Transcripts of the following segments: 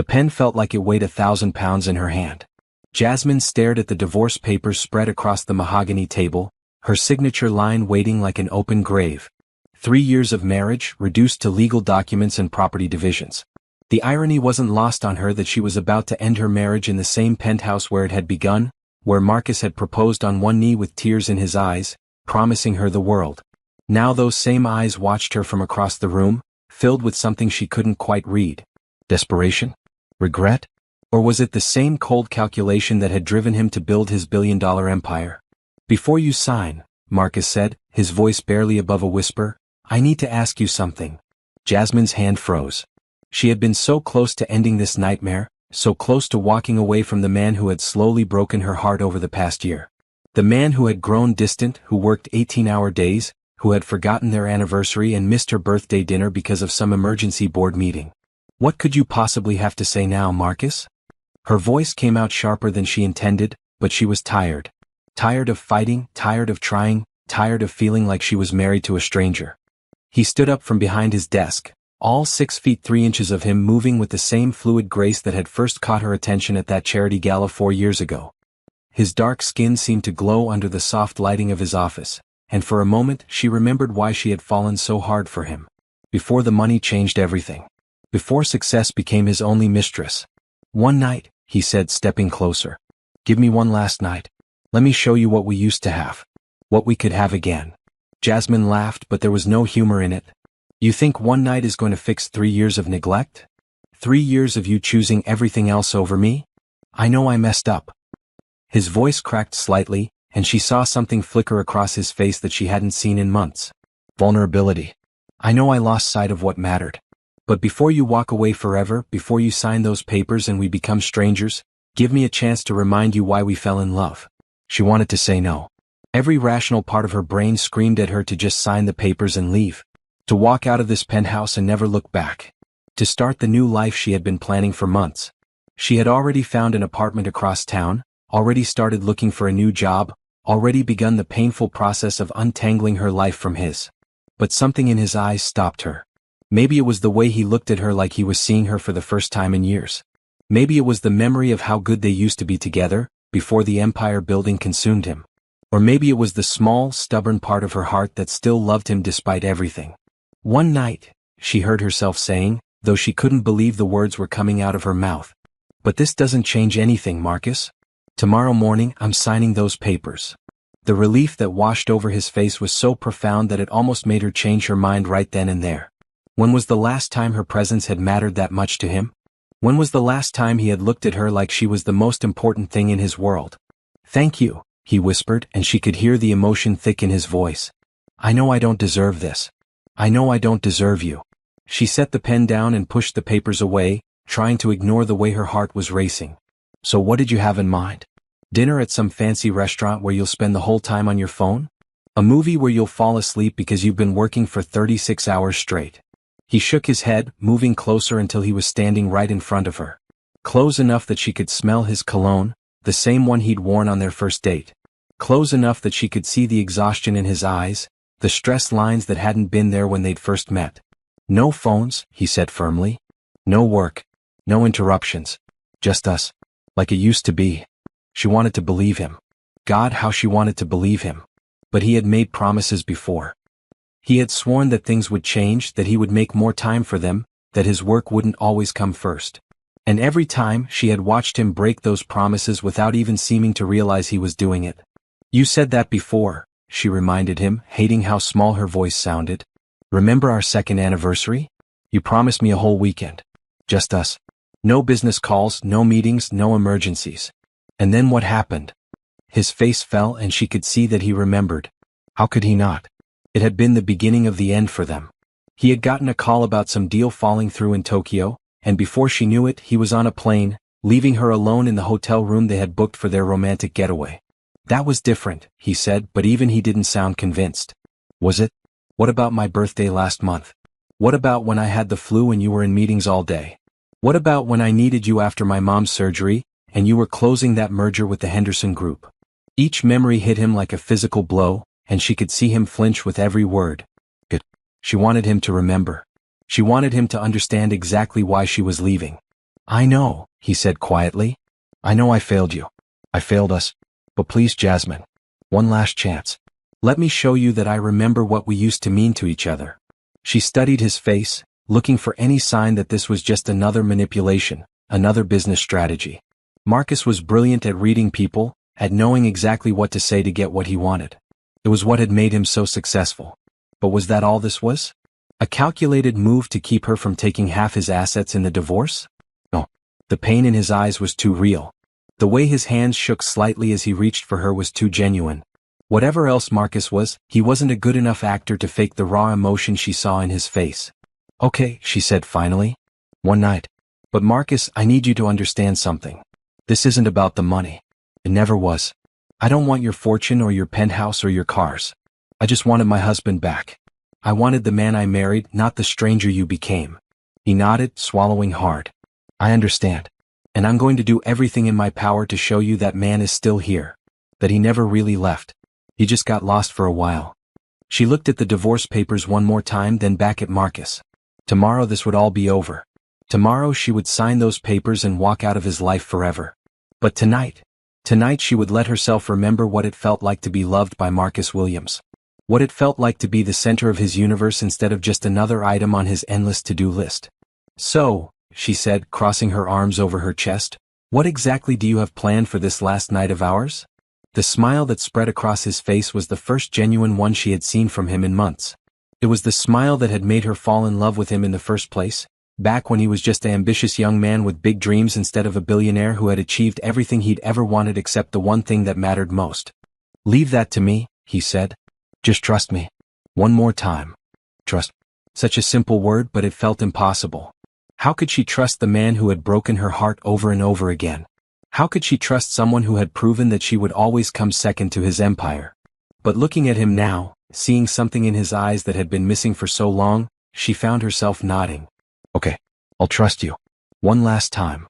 The pen felt like it weighed 1,000 pounds in her hand. Jasmine stared at the divorce papers spread across the mahogany table, her signature line waiting like an open grave. 3 years of marriage reduced to legal documents and property divisions. The irony wasn't lost on her that she was about to end her marriage in the same penthouse where it had begun, where Marcus had proposed on one knee with tears in his eyes, promising her the world. Now those same eyes watched her from across the room, filled with something she couldn't quite read. Desperation? Regret? Or was it the same cold calculation that had driven him to build his billion-dollar empire? Before you sign, Marcus said, his voice barely above a whisper, I need to ask you something. Jasmine's hand froze. She had been so close to ending this nightmare, so close to walking away from the man who had slowly broken her heart over the past year. The man who had grown distant, who worked 18-hour days, who had forgotten their anniversary and missed her birthday dinner because of some emergency board meeting. What could you possibly have to say now, Marcus? Her voice came out sharper than she intended, but she was tired. Tired of fighting, tired of trying, tired of feeling like she was married to a stranger. He stood up from behind his desk, all 6 feet 3 inches of him moving with the same fluid grace that had first caught her attention at that charity gala 4 years ago. His dark skin seemed to glow under the soft lighting of his office, and for a moment she remembered why she had fallen so hard for him. Before the money changed everything. Before success became his only mistress. One night, he said, stepping closer. Give me one last night. Let me show you what we used to have. What we could have again. Jasmine laughed, but there was no humor in it. You think one night is going to fix 3 years of neglect? 3 years of you choosing everything else over me? I know I messed up. His voice cracked slightly, and she saw something flicker across his face that she hadn't seen in months. Vulnerability. I know I lost sight of what mattered. But before you walk away forever, before you sign those papers and we become strangers, give me a chance to remind you why we fell in love. She wanted to say no. Every rational part of her brain screamed at her to just sign the papers and leave. To walk out of this penthouse and never look back. To start the new life she had been planning for months. She had already found an apartment across town, already started looking for a new job, already begun the painful process of untangling her life from his. But something in his eyes stopped her. Maybe it was the way he looked at her like he was seeing her for the first time in years. Maybe it was the memory of how good they used to be together, before the empire building consumed him. Or maybe it was the small, stubborn part of her heart that still loved him despite everything. One night, she heard herself saying, though she couldn't believe the words were coming out of her mouth. But this doesn't change anything, Marcus. Tomorrow morning I'm signing those papers. The relief that washed over his face was so profound that it almost made her change her mind right then and there. When was the last time her presence had mattered that much to him? When was the last time he had looked at her like she was the most important thing in his world? Thank you, he whispered, and she could hear the emotion thick in his voice. I know I don't deserve this. I know I don't deserve you. She set the pen down and pushed the papers away, trying to ignore the way her heart was racing. So what did you have in mind? Dinner at some fancy restaurant where you'll spend the whole time on your phone? A movie where you'll fall asleep because you've been working for 36 hours straight? He shook his head, moving closer until he was standing right in front of her. Close enough that she could smell his cologne, the same one he'd worn on their first date. Close enough that she could see the exhaustion in his eyes, the stress lines that hadn't been there when they'd first met. No phones, he said firmly. No work. No interruptions. Just us. Like it used to be. She wanted to believe him. God, how she wanted to believe him. But he had made promises before. He had sworn that things would change, that he would make more time for them, that his work wouldn't always come first. And every time, she had watched him break those promises without even seeming to realize he was doing it. You said that before, she reminded him, hating how small her voice sounded. Remember our second anniversary? You promised me a whole weekend. Just us. No business calls, no meetings, no emergencies. And then what happened? His face fell and she could see that he remembered. How could he not? It had been the beginning of the end for them. He had gotten a call about some deal falling through in Tokyo, and before she knew it, he was on a plane, leaving her alone in the hotel room they had booked for their romantic getaway. That was different, he said, but even he didn't sound convinced. Was it? What about my birthday last month? What about when I had the flu and you were in meetings all day? What about when I needed you after my mom's surgery, and you were closing that merger with the Henderson Group? Each memory hit him like a physical blow, and she could see him flinch with every word. Good. She wanted him to remember. She wanted him to understand exactly why she was leaving. I know, he said quietly. I know I failed you. I failed us. But please, Jasmine. One last chance. Let me show you that I remember what we used to mean to each other. She studied his face, looking for any sign that this was just another manipulation, another business strategy. Marcus was brilliant at reading people, at knowing exactly what to say to get what he wanted. It was what had made him so successful. But was that all this was? A calculated move to keep her from taking half his assets in the divorce? No. The pain in his eyes was too real. The way his hands shook slightly as he reached for her was too genuine. Whatever else Marcus was, he wasn't a good enough actor to fake the raw emotion she saw in his face. Okay, she said finally. One night. But Marcus, I need you to understand something. This isn't about the money. It never was. I don't want your fortune or your penthouse or your cars. I just wanted my husband back. I wanted the man I married, not the stranger you became. He nodded, swallowing hard. I understand. And I'm going to do everything in my power to show you that man is still here. That he never really left. He just got lost for a while. She looked at the divorce papers one more time, then back at Marcus. Tomorrow this would all be over. Tomorrow she would sign those papers and walk out of his life forever. But tonight she would let herself remember what it felt like to be loved by Marcus Williams. What it felt like to be the center of his universe instead of just another item on his endless to-do list. So, she said, crossing her arms over her chest, what exactly do you have planned for this last night of ours? The smile that spread across his face was the first genuine one she had seen from him in months. It was the smile that had made her fall in love with him in the first place, back when he was just an ambitious young man with big dreams instead of a billionaire who had achieved everything he'd ever wanted except the one thing that mattered most. Leave that to me, he said. Just trust me. One more time. Trust. Such a simple word, but it felt impossible. How could she trust the man who had broken her heart over and over again? How could she trust someone who had proven that she would always come second to his empire? But looking at him now, seeing something in his eyes that had been missing for so long, she found herself nodding. Okay, I'll trust you. One last time.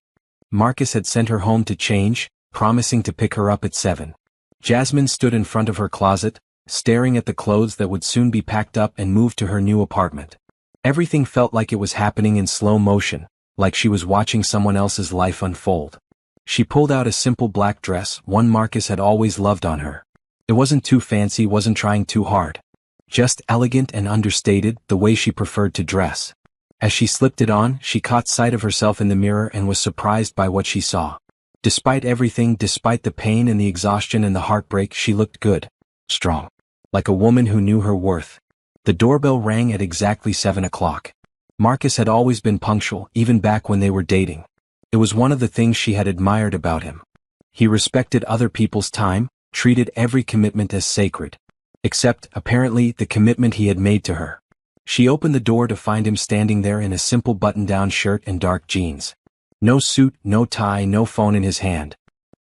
Marcus had sent her home to change, promising to pick her up at 7. Jasmine stood in front of her closet, staring at the clothes that would soon be packed up and moved to her new apartment. Everything felt like it was happening in slow motion, like she was watching someone else's life unfold. She pulled out a simple black dress, one Marcus had always loved on her. It wasn't too fancy, wasn't trying too hard. Just elegant and understated, the way she preferred to dress. As she slipped it on, she caught sight of herself in the mirror and was surprised by what she saw. Despite everything, despite the pain and the exhaustion and the heartbreak, she looked good. Strong. Like a woman who knew her worth. The doorbell rang at exactly 7 o'clock. Marcus had always been punctual, even back when they were dating. It was one of the things she had admired about him. He respected other people's time, treated every commitment as sacred. Except, apparently, the commitment he had made to her. She opened the door to find him standing there in a simple button-down shirt and dark jeans. No suit, no tie, no phone in his hand.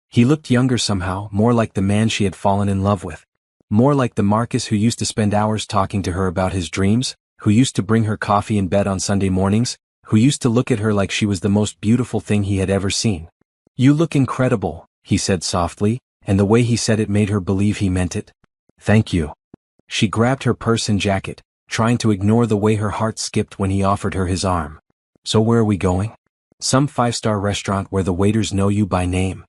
He looked younger somehow, more like the man she had fallen in love with. More like the Marcus who used to spend hours talking to her about his dreams, who used to bring her coffee in bed on Sunday mornings, who used to look at her like she was the most beautiful thing he had ever seen. You look incredible, he said softly, and the way he said it made her believe he meant it. Thank you. She grabbed her purse and jacket, trying to ignore the way her heart skipped when he offered her his arm. So where are we going? Some 5-star restaurant where the waiters know you by name.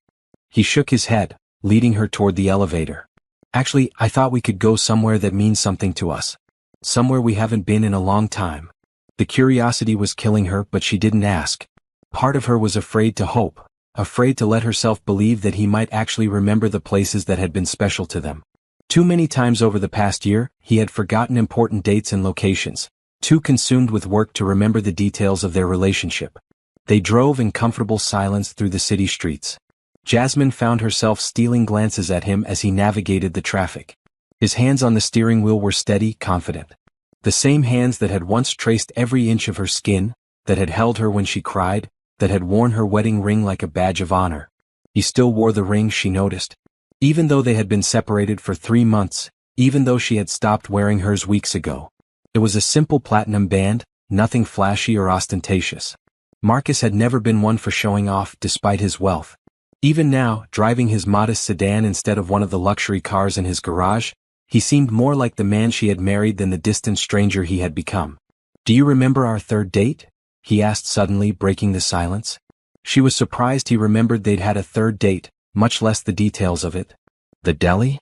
He shook his head, leading her toward the elevator. Actually, I thought we could go somewhere that means something to us. Somewhere we haven't been in a long time. The curiosity was killing her, but she didn't ask. Part of her was afraid to hope, afraid to let herself believe that he might actually remember the places that had been special to them. Too many times over the past year, he had forgotten important dates and locations, too consumed with work to remember the details of their relationship. They drove in comfortable silence through the city streets. Jasmine found herself stealing glances at him as he navigated the traffic. His hands on the steering wheel were steady, confident. The same hands that had once traced every inch of her skin, that had held her when she cried, that had worn her wedding ring like a badge of honor. He still wore the ring, she noticed. Even though they had been separated for 3 months, even though she had stopped wearing hers weeks ago. It was a simple platinum band, nothing flashy or ostentatious. Marcus had never been one for showing off, despite his wealth. Even now, driving his modest sedan instead of one of the luxury cars in his garage, he seemed more like the man she had married than the distant stranger he had become. Do you remember our third date? He asked suddenly, breaking the silence. She was surprised he remembered they'd had a third date, much less the details of it. The deli?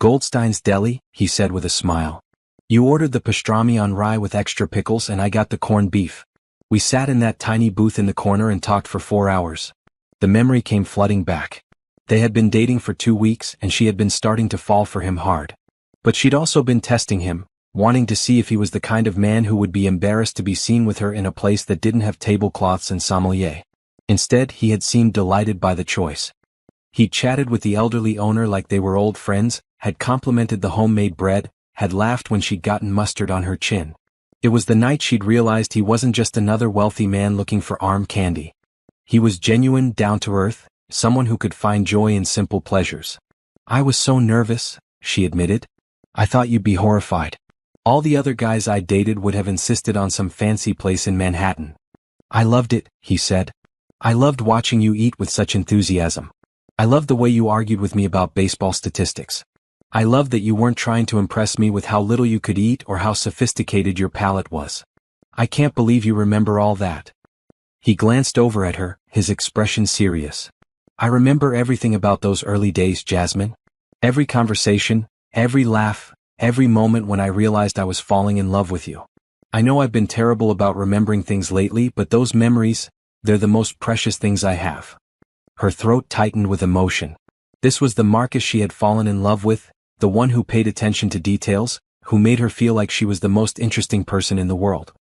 Goldstein's Deli, he said with a smile. You ordered the pastrami on rye with extra pickles and I got the corned beef. We sat in that tiny booth in the corner and talked for 4 hours. The memory came flooding back. They had been dating for 2 weeks and she had been starting to fall for him hard. But she'd also been testing him, wanting to see if he was the kind of man who would be embarrassed to be seen with her in a place that didn't have tablecloths and sommelier. Instead, he had seemed delighted by the choice. He'd chatted with the elderly owner like they were old friends, had complimented the homemade bread, had laughed when she'd gotten mustard on her chin. It was the night she'd realized he wasn't just another wealthy man looking for arm candy. He was genuine, down-to-earth, someone who could find joy in simple pleasures. I was so nervous, she admitted. I thought you'd be horrified. All the other guys I dated would have insisted on some fancy place in Manhattan. I loved it, he said. I loved watching you eat with such enthusiasm. I loved the way you argued with me about baseball statistics. I loved that you weren't trying to impress me with how little you could eat or how sophisticated your palate was. I can't believe you remember all that. He glanced over at her, his expression serious. I remember everything about those early days, Jasmine. Every conversation, every laugh, every moment when I realized I was falling in love with you. I know I've been terrible about remembering things lately, but those memories, they're the most precious things I have. Her throat tightened with emotion. This was the Marcus she had fallen in love with, the one who paid attention to details, who made her feel like she was the most interesting person in the world.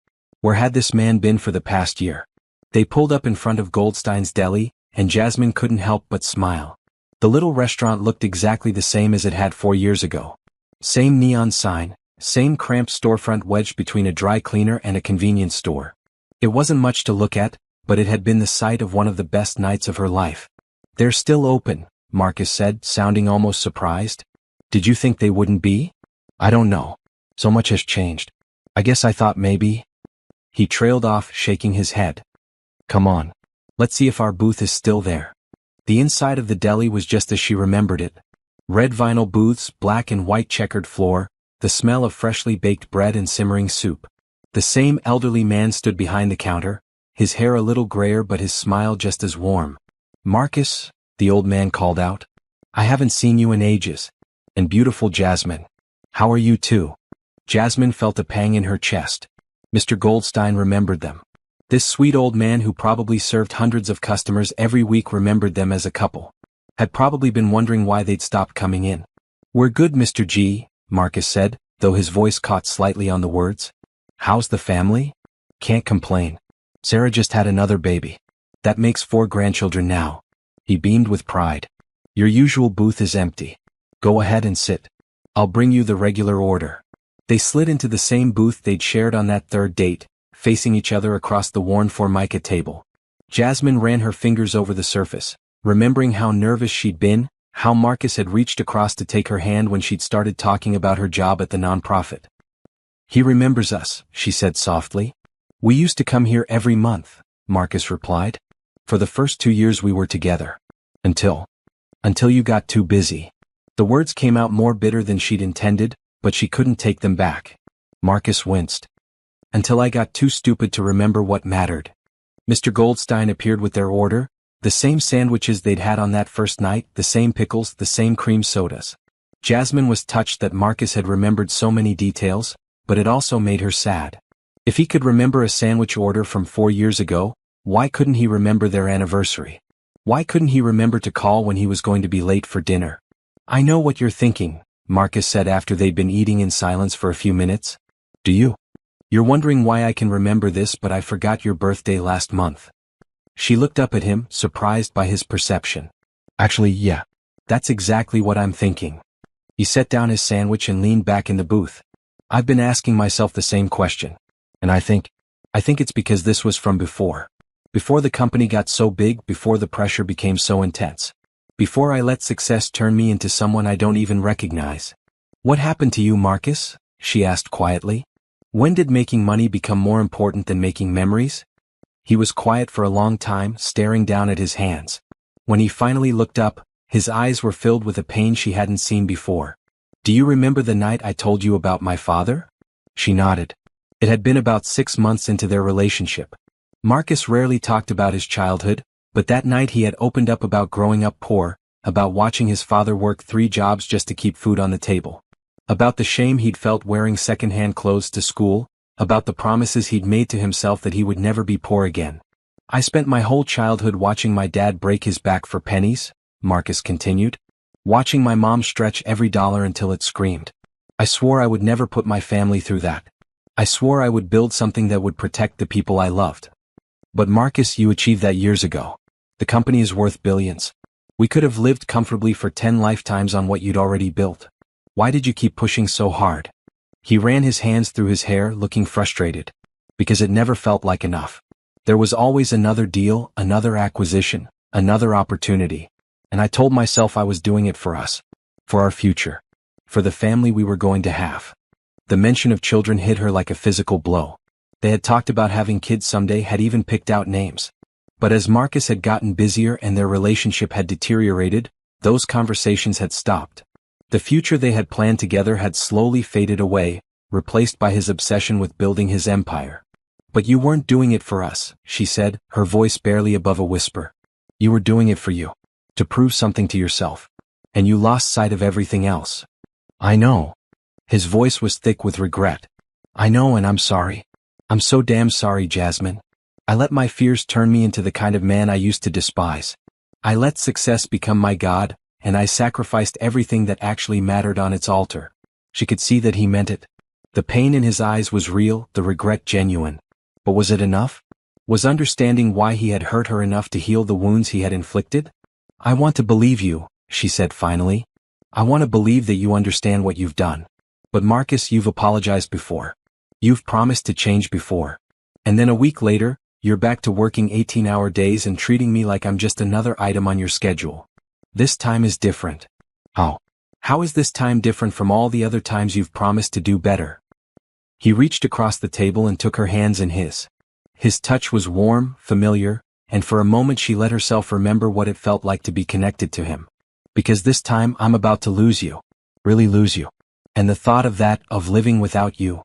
Where had this man been for the past year? They pulled up in front of Goldstein's Deli, and Jasmine couldn't help but smile. The little restaurant looked exactly the same as it had 4 years ago. Same neon sign, same cramped storefront wedged between a dry cleaner and a convenience store. It wasn't much to look at, but it had been the site of one of the best nights of her life. They're still open, Marcus said, sounding almost surprised. Did you think they wouldn't be? I don't know. So much has changed. I guess I thought maybe. He trailed off, shaking his head. Come on. Let's see if our booth is still there. The inside of the deli was just as she remembered it. Red vinyl booths, black and white checkered floor, the smell of freshly baked bread and simmering soup. The same elderly man stood behind the counter, his hair a little grayer but his smile just as warm. Marcus, the old man called out. I haven't seen you in ages. And beautiful Jasmine. How are you too? Jasmine felt a pang in her chest. Mr. Goldstein remembered them. This sweet old man who probably served hundreds of customers every week remembered them as a couple. Had probably been wondering why they'd stopped coming in. We're good, Mr. G, Marcus said, though his voice caught slightly on the words. How's the family? Can't complain. Sarah just had another baby. That makes 4 grandchildren now. He beamed with pride. Your usual booth is empty. Go ahead and sit. I'll bring you the regular order. They slid into the same booth they'd shared on that third date, facing each other across the worn formica table. Jasmine ran her fingers over the surface, remembering how nervous she'd been, how Marcus had reached across to take her hand when she'd started talking about her job at the nonprofit. He remembers us, she said softly. We used to come here every month, Marcus replied. For the first 2 years we were together. Until you got too busy. The words came out more bitter than she'd intended, but she couldn't take them back. Marcus winced. Until I got too stupid to remember what mattered. Mr. Goldstein appeared with their order, the same sandwiches they'd had on that first night, the same pickles, the same cream sodas. Jasmine was touched that Marcus had remembered so many details, but it also made her sad. If he could remember a sandwich order from 4 years ago, why couldn't he remember their anniversary? Why couldn't he remember to call when he was going to be late for dinner? I know what you're thinking, Marcus said after they'd been eating in silence for a few minutes. Do you? You're wondering why I can remember this, but I forgot your birthday last month. She looked up at him, surprised by his perception. Actually, yeah. That's exactly what I'm thinking. He set down his sandwich and leaned back in the booth. I've been asking myself the same question. And I think it's because this was from before. Before the company got so big, before the pressure became so intense. Before I let success turn me into someone I don't even recognize. What happened to you, Marcus? She asked quietly. When did making money become more important than making memories? He was quiet for a long time, staring down at his hands. When he finally looked up, his eyes were filled with a pain she hadn't seen before. Do you remember the night I told you about my father? She nodded. It had been about 6 months into their relationship. Marcus rarely talked about his childhood, But that night he had opened up about growing up poor, about watching his father work 3 jobs just to keep food on the table. About the shame he'd felt wearing second-hand clothes to school, about the promises he'd made to himself that he would never be poor again. "I spent my whole childhood watching my dad break his back for pennies," Marcus continued. "Watching my mom stretch every dollar until it screamed. I swore I would never put my family through that. I swore I would build something that would protect the people I loved. But Marcus, you achieved that years ago. The company is worth billions. We could have lived comfortably for 10 lifetimes on what you'd already built. Why did you keep pushing so hard?" He ran his hands through his hair, looking frustrated. "Because it never felt like enough. There was always another deal, another acquisition, another opportunity. And I told myself I was doing it for us. For our future. For the family we were going to have." The mention of children hit her like a physical blow. They had talked about having kids someday, had even picked out names. But as Marcus had gotten busier and their relationship had deteriorated, those conversations had stopped. The future they had planned together had slowly faded away, replaced by his obsession with building his empire. "But you weren't doing it for us," she said, her voice barely above a whisper. "You were doing it for you. To prove something to yourself. And you lost sight of everything else." "I know." His voice was thick with regret. "I know, and I'm sorry. I'm so damn sorry, Jasmine. I let my fears turn me into the kind of man I used to despise. I let success become my god, and I sacrificed everything that actually mattered on its altar." She could see that he meant it. The pain in his eyes was real, the regret genuine. But was it enough? Was understanding why he had hurt her enough to heal the wounds he had inflicted? "I want to believe you," she said finally. "I want to believe that you understand what you've done. But Marcus, you've apologized before. You've promised to change before. And then a week later, you're back to working 18-hour days and treating me like I'm just another item on your schedule. This time is different." "How? How is this time different from all the other times you've promised to do better?" He reached across the table and took her hands in his. His touch was warm, familiar, and for a moment she let herself remember what it felt like to be connected to him. "Because this time I'm about to lose you. Really lose you. And the thought of that, of living without you."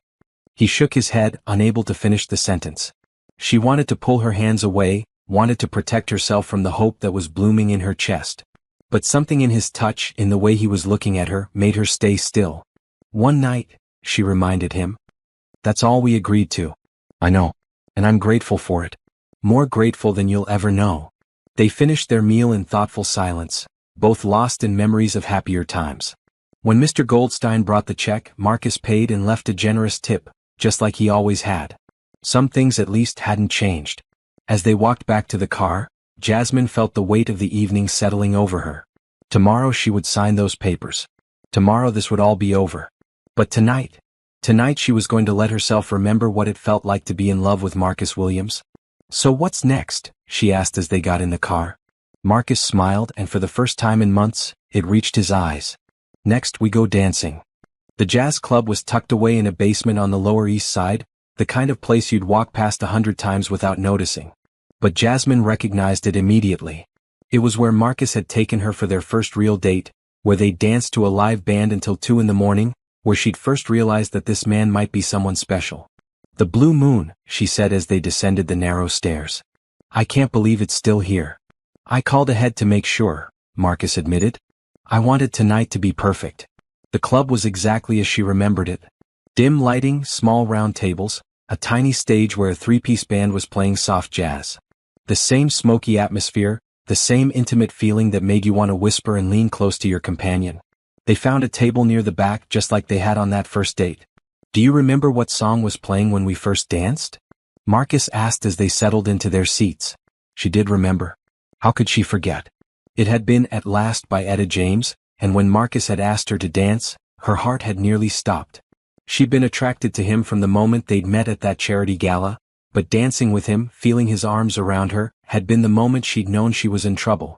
He shook his head, unable to finish the sentence. She wanted to pull her hands away, wanted to protect herself from the hope that was blooming in her chest. But something in his touch, in the way he was looking at her, made her stay still. "One night," she reminded him. "That's all we agreed to." "I know. And I'm grateful for it. More grateful than you'll ever know." They finished their meal in thoughtful silence, both lost in memories of happier times. When Mr. Goldstein brought the check, Marcus paid and left a generous tip, just like he always had. Some things at least hadn't changed. As they walked back to the car, Jasmine felt the weight of the evening settling over her. Tomorrow she would sign those papers. Tomorrow this would all be over. But tonight she was going to let herself remember what it felt like to be in love with Marcus Williams. "So what's next?" she asked as they got in the car. Marcus smiled, and for the first time in months, it reached his eyes. "Next we go dancing." The jazz club was tucked away in a basement on the Lower East Side, the kind of place you'd walk past 100 times without noticing. But Jasmine recognized it immediately. It was where Marcus had taken her for their first real date, where they danced to a live band until 2 in the morning, where she'd first realized that this man might be someone special. "The Blue Moon," she said as they descended the narrow stairs. "I can't believe it's still here." "I called ahead to make sure," Marcus admitted. "I wanted tonight to be perfect." The club was exactly as she remembered it. Dim lighting, small round tables, a tiny stage where a 3-piece band was playing soft jazz. The same smoky atmosphere, the same intimate feeling that made you want to whisper and lean close to your companion. They found a table near the back just like they had on that first date. "Do you remember what song was playing when we first danced?" Marcus asked as they settled into their seats. She did remember. How could she forget? It had been At Last by Etta James, and when Marcus had asked her to dance, her heart had nearly stopped. She'd been attracted to him from the moment they'd met at that charity gala, but dancing with him, feeling his arms around her, had been the moment she'd known she was in trouble.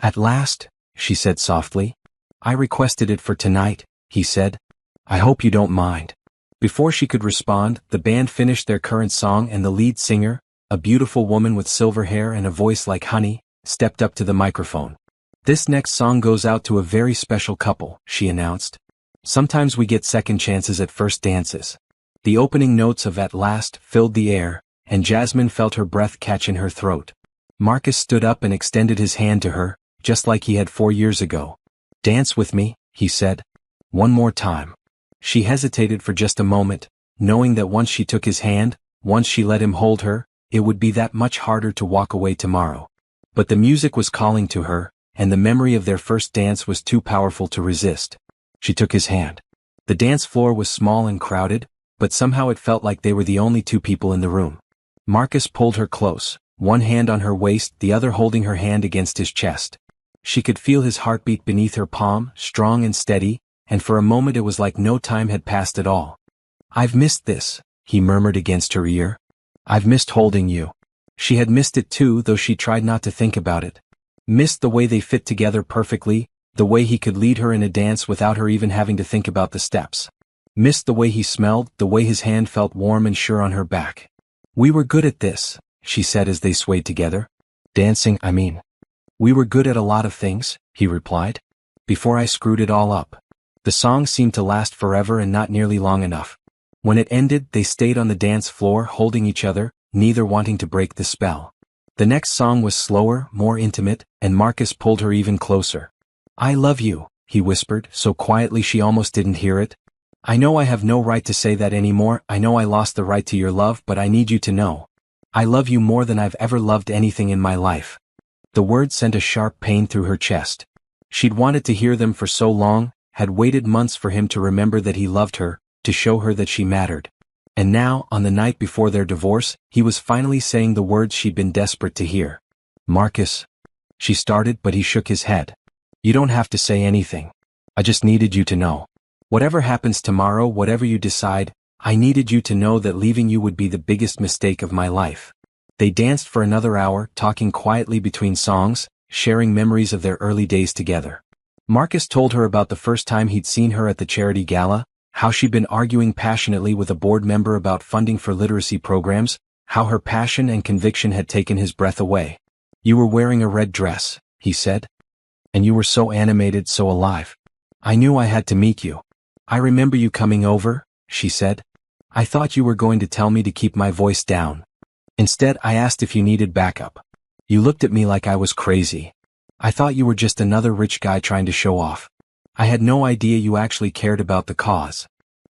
"At last," she said softly. "I requested it for tonight," he said. "I hope you don't mind." Before she could respond, the band finished their current song and the lead singer, a beautiful woman with silver hair and a voice like honey, stepped up to the microphone. "This next song goes out to a very special couple," she announced. "Sometimes we get second chances at first dances." The opening notes of At Last filled the air, and Jasmine felt her breath catch in her throat. Marcus stood up and extended his hand to her, just like he had 4 years ago. "Dance with me," he said. "One more time." She hesitated for just a moment, knowing that once she took his hand, once she let him hold her, it would be that much harder to walk away tomorrow. But the music was calling to her, and the memory of their first dance was too powerful to resist. She took his hand. The dance floor was small and crowded, but somehow it felt like they were the only two people in the room. Marcus pulled her close, one hand on her waist, the other holding her hand against his chest. She could feel his heartbeat beneath her palm, strong and steady, and for a moment it was like no time had passed at all. "I've missed this," he murmured against her ear. "I've missed holding you." She had missed it too, though she tried not to think about it. Missed the way they fit together perfectly, the way he could lead her in a dance without her even having to think about the steps. Missed the way he smelled, the way his hand felt warm and sure on her back. "We were good at this," she said as they swayed together. "Dancing, I mean." "We were good at a lot of things," he replied. "Before I screwed it all up." The song seemed to last forever and not nearly long enough. When it ended, they stayed on the dance floor holding each other, neither wanting to break the spell. The next song was slower, more intimate, and Marcus pulled her even closer. "I love you," he whispered, so quietly she almost didn't hear it. "I know I have no right to say that anymore, I know I lost the right to your love, but I need you to know. I love you more than I've ever loved anything in my life." The words sent a sharp pain through her chest. She'd wanted to hear them for so long, had waited months for him to remember that he loved her, to show her that she mattered. And now, on the night before their divorce, he was finally saying the words she'd been desperate to hear. "Marcus," she started, but he shook his head. "You don't have to say anything. I just needed you to know. Whatever happens tomorrow, whatever you decide, I needed you to know that leaving you would be the biggest mistake of my life." They danced for another hour, talking quietly between songs, sharing memories of their early days together. Marcus told her about the first time he'd seen her at the charity gala, how she'd been arguing passionately with a board member about funding for literacy programs, how her passion and conviction had taken his breath away. "You were wearing a red dress," he said. "And you were so animated, so alive. I knew I had to meet you. I remember you coming over," she said. "I thought you were going to tell me to keep my voice down. Instead, I asked if you needed backup. You looked at me like I was crazy. I thought you were just another rich guy trying to show off. I had no idea you actually cared about the cause."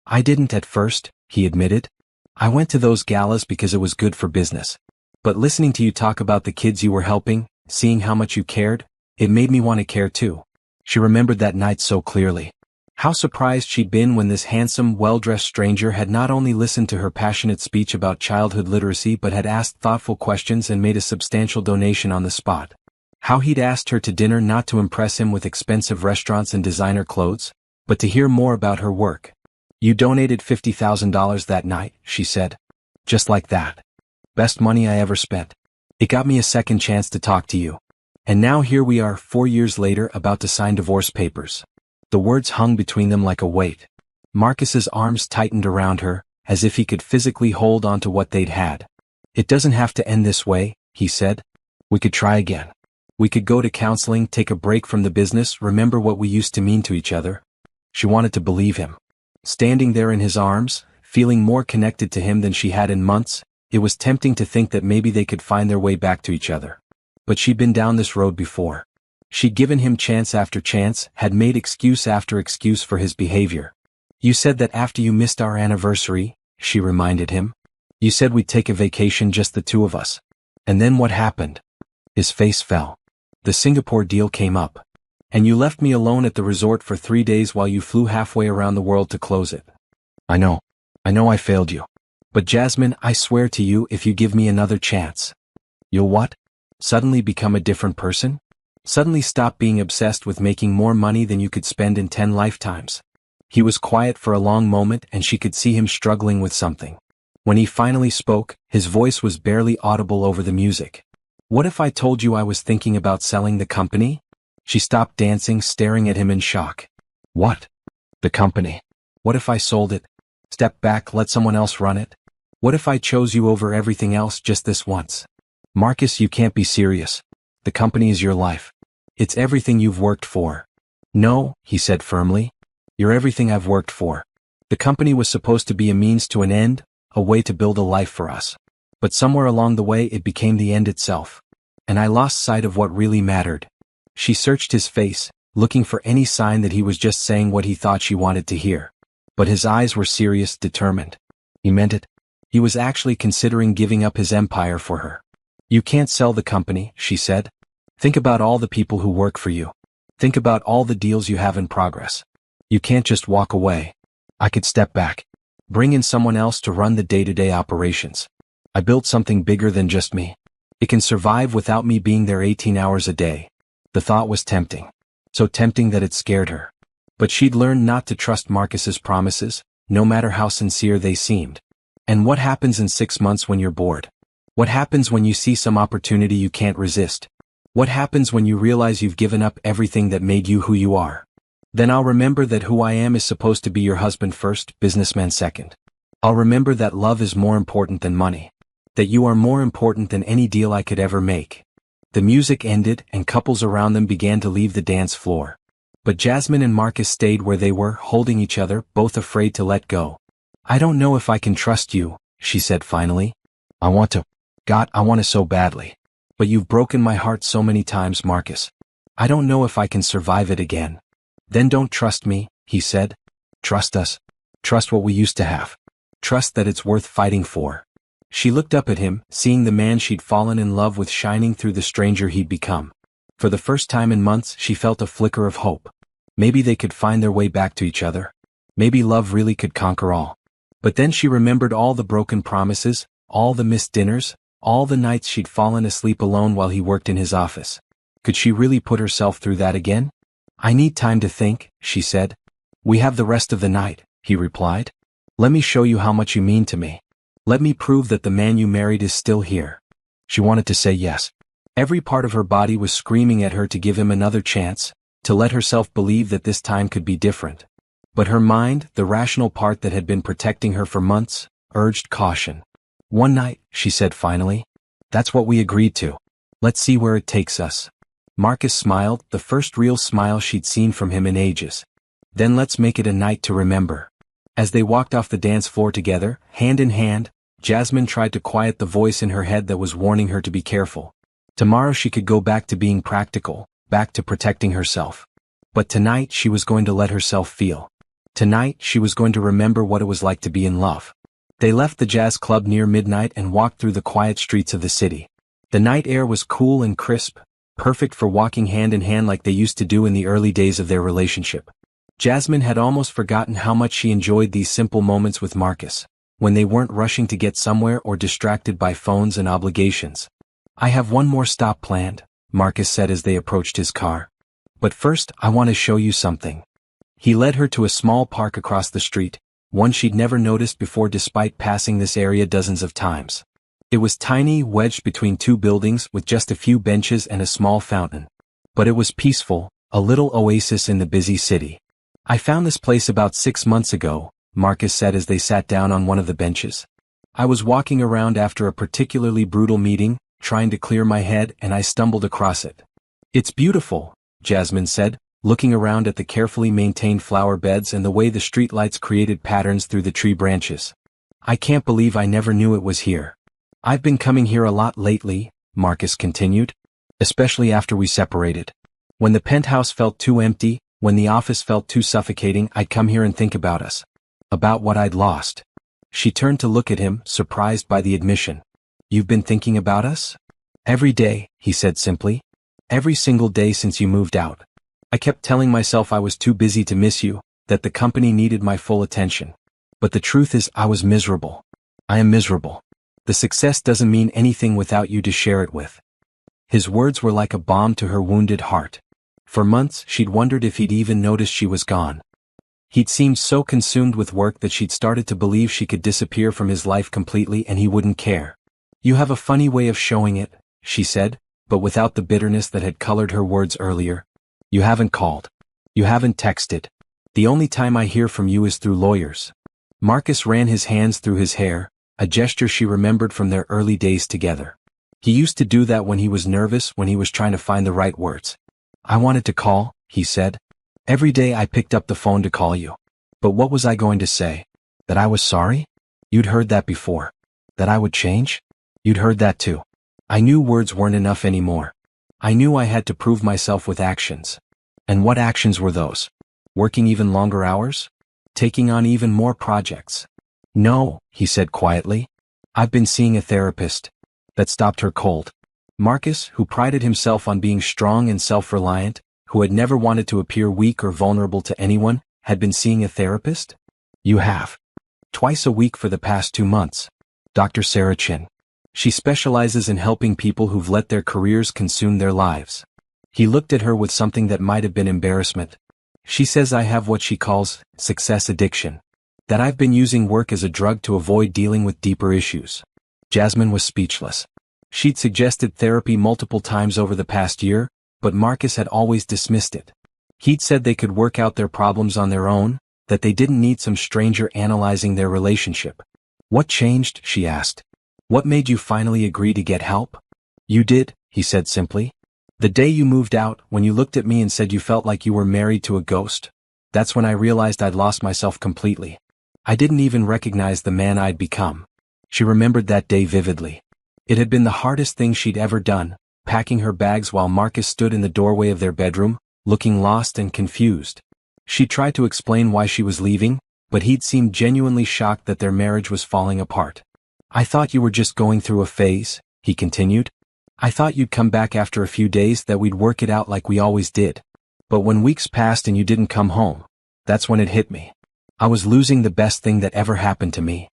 "I didn't at first," he admitted. "I went to those galas because it was good for business. But listening to you talk about the kids you were helping, seeing how much you cared, it made me want to care too." She remembered that night so clearly. How surprised she'd been when this handsome, well-dressed stranger had not only listened to her passionate speech about childhood literacy but had asked thoughtful questions and made a substantial donation on the spot. How he'd asked her to dinner not to impress him with expensive restaurants and designer clothes, but to hear more about her work. "You donated $50,000 that night," she said. "Just like that. Best money I ever spent. It got me a second chance to talk to you. And now here we are, 4 years later, about to sign divorce papers." The words hung between them like a weight. Marcus's arms tightened around her, as if he could physically hold on to what they'd had. "It doesn't have to end this way," he said. "We could try again. We could go to counseling, take a break from the business, remember what we used to mean to each other." She wanted to believe him. Standing there in his arms, feeling more connected to him than she had in months, it was tempting to think that maybe they could find their way back to each other. But she'd been down this road before. She'd given him chance after chance, had made excuse after excuse for his behavior. "You said that after you missed our anniversary," she reminded him. "You said we'd take a vacation, just the two of us. And then what happened?" His face fell. "The Singapore deal came up. And you left me alone at the resort for 3 days while you flew halfway around the world to close it. I know I failed you. But Jasmine, I swear to you, if you give me another chance, you'll what? Suddenly become a different person? Suddenly stop being obsessed with making more money than you could spend in 10 lifetimes." He was quiet for a long moment and she could see him struggling with something. When he finally spoke, his voice was barely audible over the music. "What if I told you I was thinking about selling the company?" She stopped dancing, staring at him in shock. "What? The company? What if I sold it? Step back, let someone else run it? What if I chose you over everything else just this once?" "Marcus, you can't be serious. The company is your life. It's everything you've worked for." "No," he said firmly. "You're everything I've worked for. The company was supposed to be a means to an end, a way to build a life for us. But somewhere along the way it became the end itself. and I lost sight of what really mattered. She searched his face, looking for any sign that he was just saying what he thought she wanted to hear. But his eyes were serious, determined. He meant it. He was actually considering giving up his empire for her. You can't sell the company, she said. Think about all the people who work for you. Think about all the deals you have in progress. You can't just walk away. I could step back. Bring in someone else to run the day-to-day operations. I built something bigger than just me. It can survive without me being there 18 hours a day. The thought was tempting. So tempting that it scared her. But she'd learned not to trust Marcus's promises, no matter how sincere they seemed. And what happens in 6 months when you're bored? What happens when you see some opportunity you can't resist? What happens when you realize you've given up everything that made you who you are? Then I'll remember that who I am is supposed to be your husband first, businessman second. I'll remember that love is more important than money. That you are more important than any deal I could ever make. The music ended and couples around them began to leave the dance floor. But Jasmine and Marcus stayed where they were, holding each other, both afraid to let go. I don't know if I can trust you, she said finally. I want to. God, I want to so badly. But you've broken my heart so many times, Marcus. I don't know if I can survive it again. Then don't trust me, he said. Trust us. Trust what we used to have. Trust that it's worth fighting for. She looked up at him, seeing the man she'd fallen in love with shining through the stranger he'd become. For the first time in months, she felt a flicker of hope. Maybe they could find their way back to each other. Maybe love really could conquer all. But then she remembered all the broken promises, all the missed dinners, all the nights she'd fallen asleep alone while he worked in his office. Could she really put herself through that again? I need time to think, she said. We have the rest of the night, he replied. Let me show you how much you mean to me. Let me prove that the man you married is still here. She wanted to say yes. Every part of her body was screaming at her to give him another chance, to let herself believe that this time could be different. But her mind, the rational part that had been protecting her for months, urged caution. One night, she said finally. That's what we agreed to. Let's see where it takes us. Marcus smiled, the first real smile she'd seen from him in ages. Then let's make it a night to remember. As they walked off the dance floor together, hand in hand, Jasmine tried to quiet the voice in her head that was warning her to be careful. Tomorrow she could go back to being practical, back to protecting herself. But tonight she was going to let herself feel. Tonight she was going to remember what it was like to be in love. They left the jazz club near midnight and walked through the quiet streets of the city. The night air was cool and crisp, perfect for walking hand in hand like they used to do in the early days of their relationship. Jasmine had almost forgotten how much she enjoyed these simple moments with Marcus, when they weren't rushing to get somewhere or distracted by phones and obligations. I have one more stop planned, Marcus said as they approached his car. But first, I want to show you something. He led her to a small park across the street, one she'd never noticed before despite passing this area dozens of times. It was tiny, wedged between two buildings with just a few benches and a small fountain. But it was peaceful, a little oasis in the busy city. I found this place about 6 months ago, Marcus said as they sat down on one of the benches. I was walking around after a particularly brutal meeting, trying to clear my head, and I stumbled across it. It's beautiful, Jasmine said, looking around at the carefully maintained flower beds and the way the streetlights created patterns through the tree branches. I can't believe I never knew it was here. I've been coming here a lot lately, Marcus continued, especially after we separated. When the penthouse felt too empty, when the office felt too suffocating, I'd come here and think about us. About what I'd lost. She turned to look at him, surprised by the admission. You've been thinking about us? Every day, he said simply. Every single day since you moved out. I kept telling myself I was too busy to miss you, that the company needed my full attention. But the truth is I was miserable. I am miserable. The success doesn't mean anything without you to share it with. His words were like a balm to her wounded heart. For months she'd wondered if he'd even noticed she was gone. He'd seemed so consumed with work that she'd started to believe she could disappear from his life completely and he wouldn't care. You have a funny way of showing it, she said, but without the bitterness that had colored her words earlier. You haven't called. You haven't texted. The only time I hear from you is through lawyers. Marcus ran his hands through his hair, a gesture she remembered from their early days together. He used to do that when he was nervous, when he was trying to find the right words. I wanted to call, he said. Every day I picked up the phone to call you. But what was I going to say? That I was sorry? You'd heard that before. That I would change? You'd heard that too. I knew words weren't enough anymore. I knew I had to prove myself with actions. And what actions were those? Working even longer hours? Taking on even more projects? No, he said quietly. I've been seeing a therapist. That stopped her cold. Marcus, who prided himself on being strong and self-reliant, who had never wanted to appear weak or vulnerable to anyone, had been seeing a therapist? You have. Twice a week for the past 2 months. Dr. Sarah Chin. She specializes in helping people who've let their careers consume their lives. He looked at her with something that might have been embarrassment. She says I have what she calls success addiction. That I've been using work as a drug to avoid dealing with deeper issues. Jasmine was speechless. She'd suggested therapy multiple times over the past year, but Marcus had always dismissed it. He'd said they could work out their problems on their own, that they didn't need some stranger analyzing their relationship. What changed? She asked. What made you finally agree to get help? You did, he said simply. The day you moved out, when you looked at me and said you felt like you were married to a ghost. That's when I realized I'd lost myself completely. I didn't even recognize the man I'd become. She remembered that day vividly. It had been the hardest thing she'd ever done, packing her bags while Marcus stood in the doorway of their bedroom, looking lost and confused. She tried to explain why she was leaving, but he'd seemed genuinely shocked that their marriage was falling apart. I thought you were just going through a phase, he continued. I thought you'd come back after a few days, that we'd work it out like we always did. But when weeks passed and you didn't come home, that's when it hit me. I was losing the best thing that ever happened to me.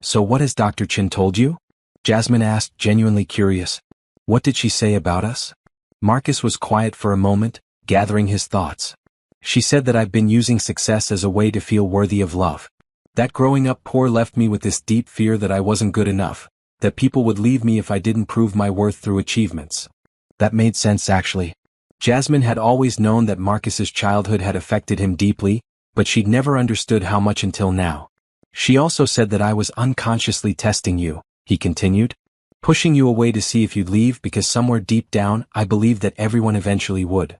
So what has Dr. Chin told you? Jasmine asked, genuinely curious. What did she say about us? Marcus was quiet for a moment, gathering his thoughts. She said that I've been using success as a way to feel worthy of love. That growing up poor left me with this deep fear that I wasn't good enough, that people would leave me if I didn't prove my worth through achievements. That made sense actually. Jasmine had always known that Marcus's childhood had affected him deeply, but she'd never understood how much until now. She also said that I was unconsciously testing you, he continued. Pushing you away to see if you'd leave because somewhere deep down I believed that everyone eventually would.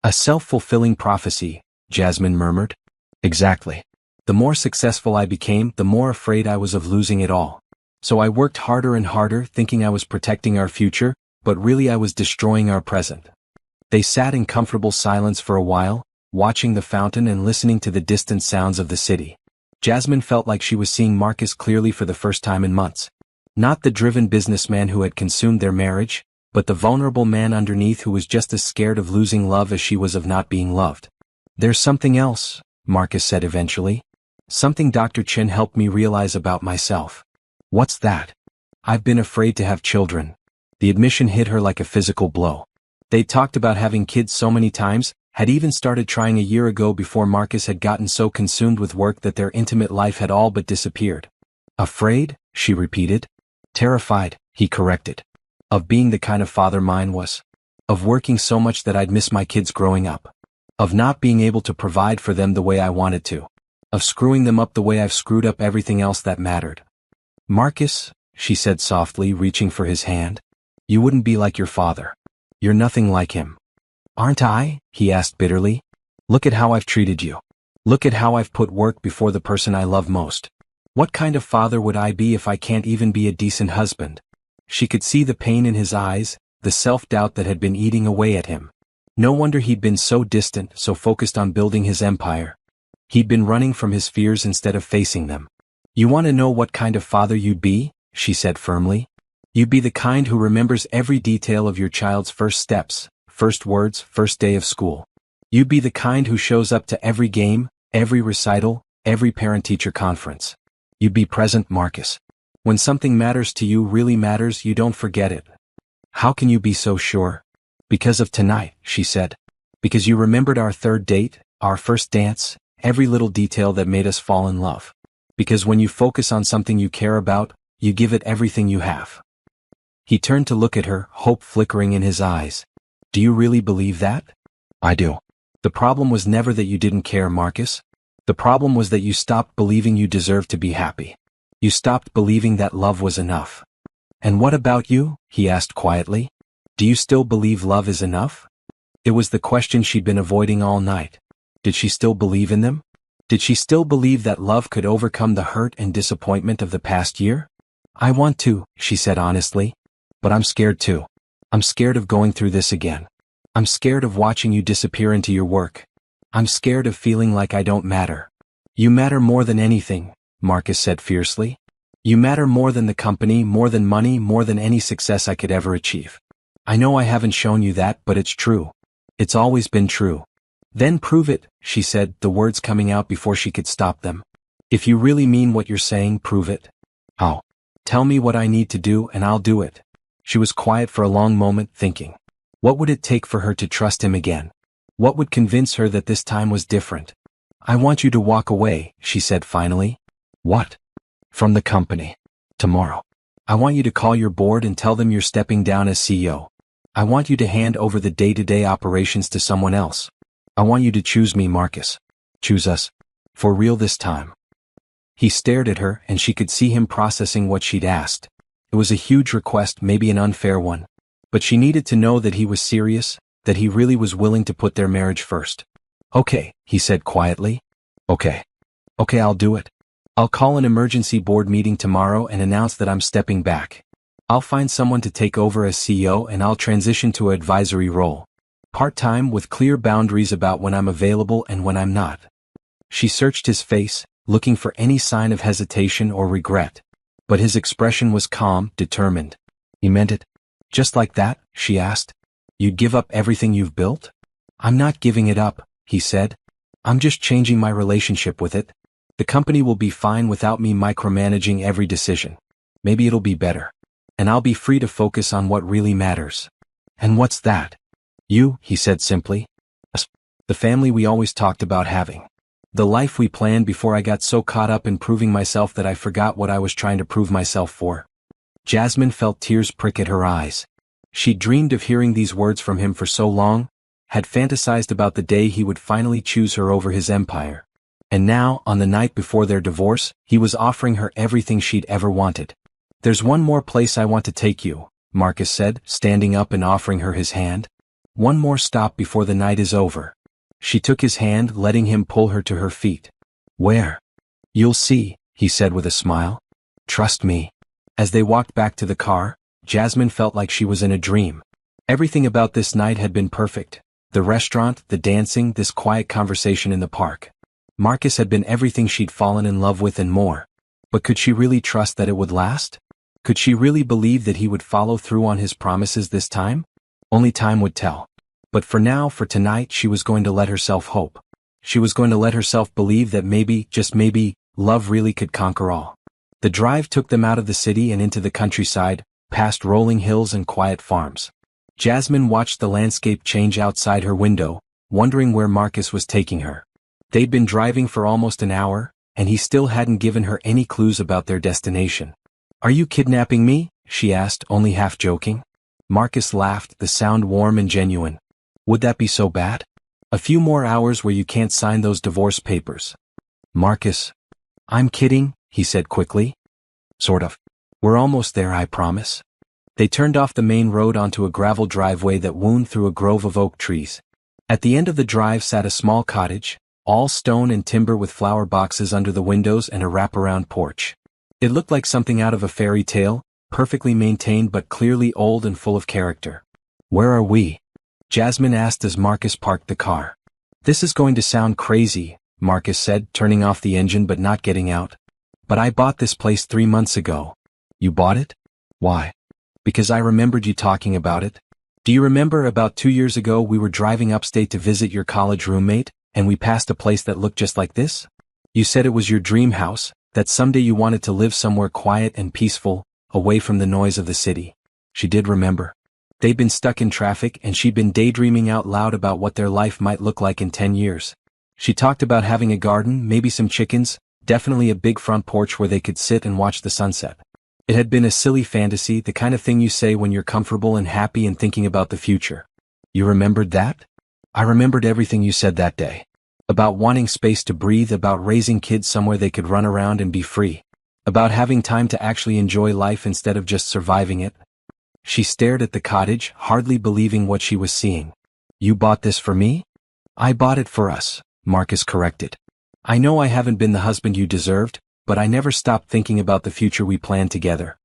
A self-fulfilling prophecy, Jasmine murmured. Exactly. The more successful I became, the more afraid I was of losing it all. So I worked harder and harder, thinking I was protecting our future, but really I was destroying our present. They sat in comfortable silence for a while, watching the fountain and listening to the distant sounds of the city. Jasmine felt like she was seeing Marcus clearly for the first time in months. Not the driven businessman who had consumed their marriage, but the vulnerable man underneath who was just as scared of losing love as she was of not being loved. There's something else, Marcus said eventually. Something Dr. Chin helped me realize about myself. What's that? I've been afraid to have children. The admission hit her like a physical blow. They'd talked about having kids so many times, had even started trying a year ago before Marcus had gotten so consumed with work that their intimate life had all but disappeared. Afraid? She repeated. Terrified, he corrected. Of being the kind of father mine was. Of working so much that I'd miss my kids growing up. Of not being able to provide for them the way I wanted to. Of screwing them up the way I've screwed up everything else that mattered. Marcus, she said softly, reaching for his hand. You wouldn't be like your father. You're nothing like him. Aren't I? He asked bitterly. Look at how I've treated you. Look at how I've put work before the person I love most. What kind of father would I be if I can't even be a decent husband? She could see the pain in his eyes, the self-doubt that had been eating away at him. No wonder he'd been so distant, so focused on building his empire. He'd been running from his fears instead of facing them. You want to know what kind of father you'd be? She said firmly. You'd be the kind who remembers every detail of your child's first steps, first words, first day of school. You'd be the kind who shows up to every game, every recital, every parent-teacher conference. You'd be present, Marcus. When something matters to you, really matters, you don't forget it. How can you be so sure? Because of tonight, she said. Because you remembered our third date, our first dance, every little detail that made us fall in love. Because when you focus on something you care about, you give it everything you have. He turned to look at her, hope flickering in his eyes. Do you really believe that? I do. The problem was never that you didn't care, Marcus. The problem was that you stopped believing you deserved to be happy. You stopped believing that love was enough. And what about you? He asked quietly. Do you still believe love is enough? It was the question she'd been avoiding all night. Did she still believe in them? Did she still believe that love could overcome the hurt and disappointment of the past year? I want to, she said honestly. But I'm scared too. I'm scared of going through this again. I'm scared of watching you disappear into your work. I'm scared of feeling like I don't matter. You matter more than anything, Marcus said fiercely. You matter more than the company, more than money, more than any success I could ever achieve. I know I haven't shown you that, but it's true. It's always been true. Then prove it, she said, the words coming out before she could stop them. If you really mean what you're saying, prove it. How? Tell me what I need to do and I'll do it. She was quiet for a long moment, thinking. What would it take for her to trust him again? What would convince her that this time was different? I want you to walk away, she said finally. What? From the company. Tomorrow. I want you to call your board and tell them you're stepping down as CEO. I want you to hand over the day-to-day operations to someone else. I want you to choose me, Marcus. Choose us. For real this time. He stared at her and she could see him processing what she'd asked. It was a huge request, maybe an unfair one. But she needed to know that he was serious, that he really was willing to put their marriage first. Okay, he said quietly. Okay. Okay, I'll do it. I'll call an emergency board meeting tomorrow and announce that I'm stepping back. I'll find someone to take over as CEO and I'll transition to an advisory role. Part-time with clear boundaries about when I'm available and when I'm not. She searched his face, looking for any sign of hesitation or regret. But his expression was calm, determined. He meant it. Just like that, she asked. You'd give up everything you've built? I'm not giving it up, he said. I'm just changing my relationship with it. The company will be fine without me micromanaging every decision. Maybe it'll be better. And I'll be free to focus on what really matters. And what's that? You, he said simply. Us. The family we always talked about having. The life we planned before I got so caught up in proving myself that I forgot what I was trying to prove myself for. Jasmine felt tears prick at her eyes. She'd dreamed of hearing these words from him for so long, had fantasized about the day he would finally choose her over his empire. And now, on the night before their divorce, he was offering her everything she'd ever wanted. There's one more place I want to take you, Marcus said, standing up and offering her his hand. One more stop before the night is over. She took his hand, letting him pull her to her feet. Where? You'll see, he said with a smile. Trust me. As they walked back to the car, Jasmine felt like she was in a dream. Everything about this night had been perfect. The restaurant, the dancing, this quiet conversation in the park. Marcus had been everything she'd fallen in love with and more. But could she really trust that it would last? Could she really believe that he would follow through on his promises this time? Only time would tell. But for now, for tonight, she was going to let herself hope. She was going to let herself believe that maybe, just maybe, love really could conquer all. The drive took them out of the city and into the countryside, past rolling hills and quiet farms. Jasmine watched the landscape change outside her window, wondering where Marcus was taking her. They'd been driving for almost an hour, and he still hadn't given her any clues about their destination. Are you kidnapping me? She asked, only half joking. Marcus laughed, the sound warm and genuine. Would that be so bad? A few more hours where you can't sign those divorce papers. Marcus. I'm kidding, he said quickly. Sort of. We're almost there, I promise. They turned off the main road onto a gravel driveway that wound through a grove of oak trees. At the end of the drive sat a small cottage, all stone and timber with flower boxes under the windows and a wraparound porch. It looked like something out of a fairy tale, perfectly maintained but clearly old and full of character. Where are we? Jasmine asked as Marcus parked the car. This is going to sound crazy, Marcus said, turning off the engine but not getting out. But I bought this place 3 months ago. You bought it? Why? Because I remembered you talking about it. Do you remember about 2 years ago we were driving upstate to visit your college roommate, and we passed a place that looked just like this? You said it was your dream house, that someday you wanted to live somewhere quiet and peaceful, away from the noise of the city. She did remember. They'd been stuck in traffic and she'd been daydreaming out loud about what their life might look like in 10 years. She talked about having a garden, maybe some chickens, definitely a big front porch where they could sit and watch the sunset. It had been a silly fantasy, the kind of thing you say when you're comfortable and happy and thinking about the future. You remembered that? I remembered everything you said that day. About wanting space to breathe, about raising kids somewhere they could run around and be free. About having time to actually enjoy life instead of just surviving it. She stared at the cottage, hardly believing what she was seeing. You bought this for me? I bought it for us, Marcus corrected. I know I haven't been the husband you deserved, but I never stopped thinking about the future we planned together.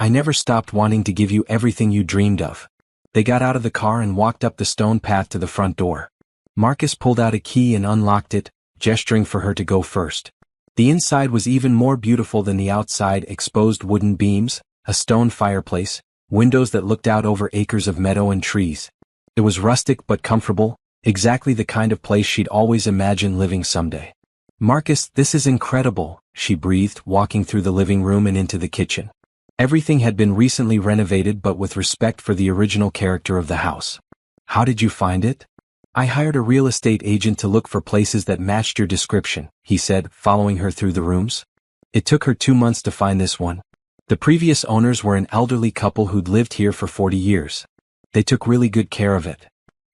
I never stopped wanting to give you everything you dreamed of. They got out of the car and walked up the stone path to the front door. Marcus pulled out a key and unlocked it, gesturing for her to go first. The inside was even more beautiful than the outside: exposed wooden beams, a stone fireplace, windows that looked out over acres of meadow and trees. It was rustic but comfortable, exactly the kind of place she'd always imagined living someday. "Marcus, this is incredible," she breathed, walking through the living room and into the kitchen. Everything had been recently renovated but with respect for the original character of the house. "How did you find it?" "I hired a real estate agent to look for places that matched your description," he said, following her through the rooms. "It took her 2 months to find this one. The previous owners were an elderly couple who'd lived here for 40 years. They took really good care of it."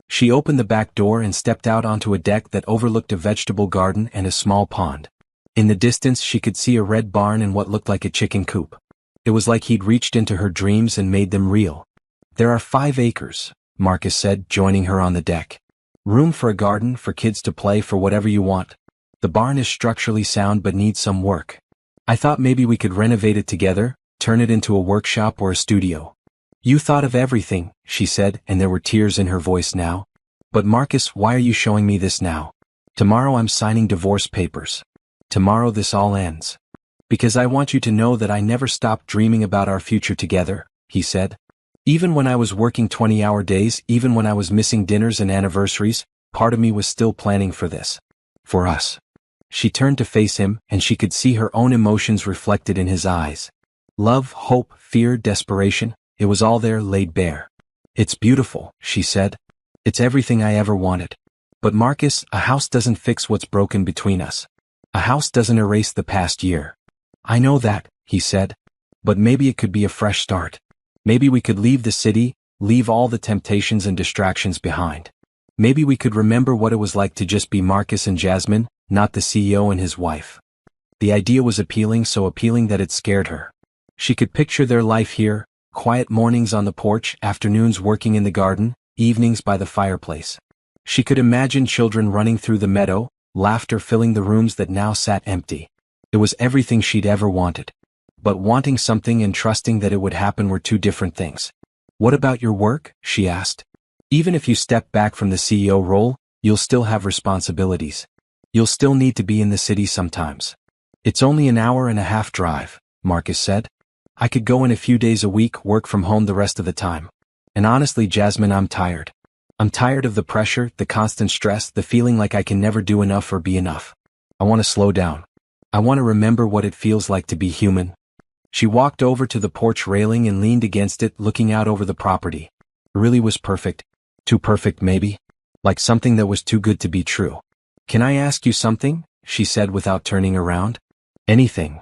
She opened the back door and stepped out onto a deck that overlooked a vegetable garden and a small pond. In the distance she could see a red barn and what looked like a chicken coop. It was like he'd reached into her dreams and made them real. "There are 5 acres, Marcus said, joining her on the deck. "Room for a garden, for kids to play, for whatever you want. The barn is structurally sound but needs some work. I thought maybe we could renovate it together, turn it into a workshop or a studio." "You thought of everything," she said, and there were tears in her voice now. "But Marcus, why are you showing me this now? Tomorrow I'm signing divorce papers. Tomorrow this all ends. Because I want you to know that I never stopped dreaming about our future together," he said. "Even when I was working 20-hour days, even when I was missing dinners and anniversaries, part of me was still planning for this. For us." She turned to face him, and she could see her own emotions reflected in his eyes. Love, hope, fear, desperation, it was all there, laid bare. "It's beautiful," she said. "It's everything I ever wanted. But Marcus, a house doesn't fix what's broken between us. A house doesn't erase the past year." "I know that," he said. "But maybe it could be a fresh start. Maybe we could leave the city, leave all the temptations and distractions behind. Maybe we could remember what it was like to just be Marcus and Jasmine, not the CEO and his wife." The idea was appealing, so appealing that it scared her. She could picture their life here: quiet mornings on the porch, afternoons working in the garden, evenings by the fireplace. She could imagine children running through the meadow, laughter filling the rooms that now sat empty. It was everything she'd ever wanted. But wanting something and trusting that it would happen were two different things. "What about your work?" she asked. "Even if you step back from the CEO role, you'll still have responsibilities. You'll still need to be in the city sometimes." "It's only an hour and a half drive," Marcus said. "I could go in a few days a week, work from home the rest of the time. And honestly, Jasmine, I'm tired. I'm tired of the pressure, the constant stress, the feeling like I can never do enough or be enough. I want to slow down. I want to remember what it feels like to be human." She walked over to the porch railing and leaned against it, looking out over the property. It really was perfect. Too perfect, maybe? Like something that was too good to be true. "Can I ask you something?" she said without turning around. "Anything.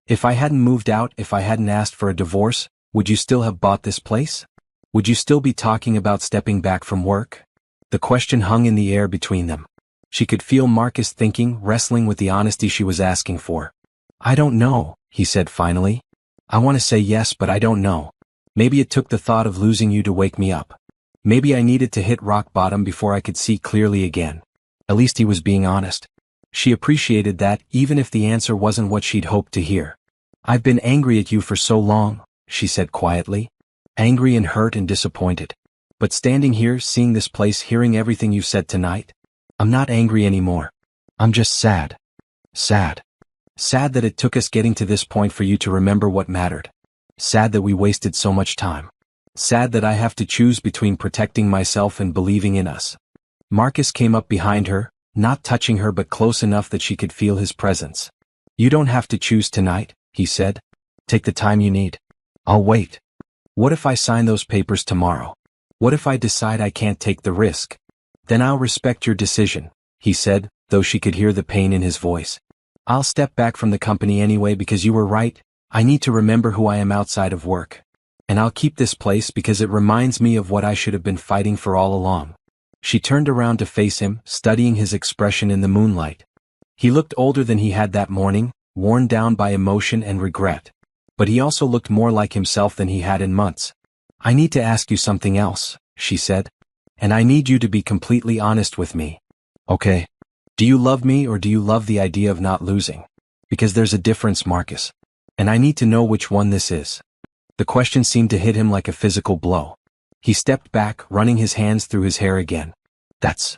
If I hadn't moved out, if I hadn't asked for a divorce, would you still have bought this place? Would you still be talking about stepping back from work?" The question hung in the air between them. She could feel Marcus thinking, wrestling with the honesty she was asking for. "I don't know," he said finally. "I want to say yes, but I don't know. Maybe it took the thought of losing you to wake me up. Maybe I needed to hit rock bottom before I could see clearly again." At least he was being honest. She appreciated that, even if the answer wasn't what she'd hoped to hear. "I've been angry at you for so long," she said quietly. "Angry and hurt and disappointed. But standing here, seeing this place, hearing everything you've said tonight, I'm not angry anymore. I'm just sad. Sad. Sad that it took us getting to this point for you to remember what mattered. Sad that we wasted so much time. Sad that I have to choose between protecting myself and believing in us." Marcus came up behind her, not touching her but close enough that she could feel his presence. "You don't have to choose tonight," he said. "Take the time you need. I'll wait. What if I sign those papers tomorrow? What if I decide I can't take the risk? Then I'll respect your decision," he said, though she could hear the pain in his voice. "I'll step back from the company anyway because you were right. I need to remember who I am outside of work. And I'll keep this place because it reminds me of what I should have been fighting for all along." She turned around to face him, studying his expression in the moonlight. He looked older than he had that morning, worn down by emotion and regret. But he also looked more like himself than he had in months. "I need to ask you something else," she said. "And I need you to be completely honest with me. Okay? Do you love me or do you love the idea of not losing? Because there's a difference, Marcus. And I need to know which one this is." The question seemed to hit him like a physical blow. He stepped back, running his hands through his hair again. That's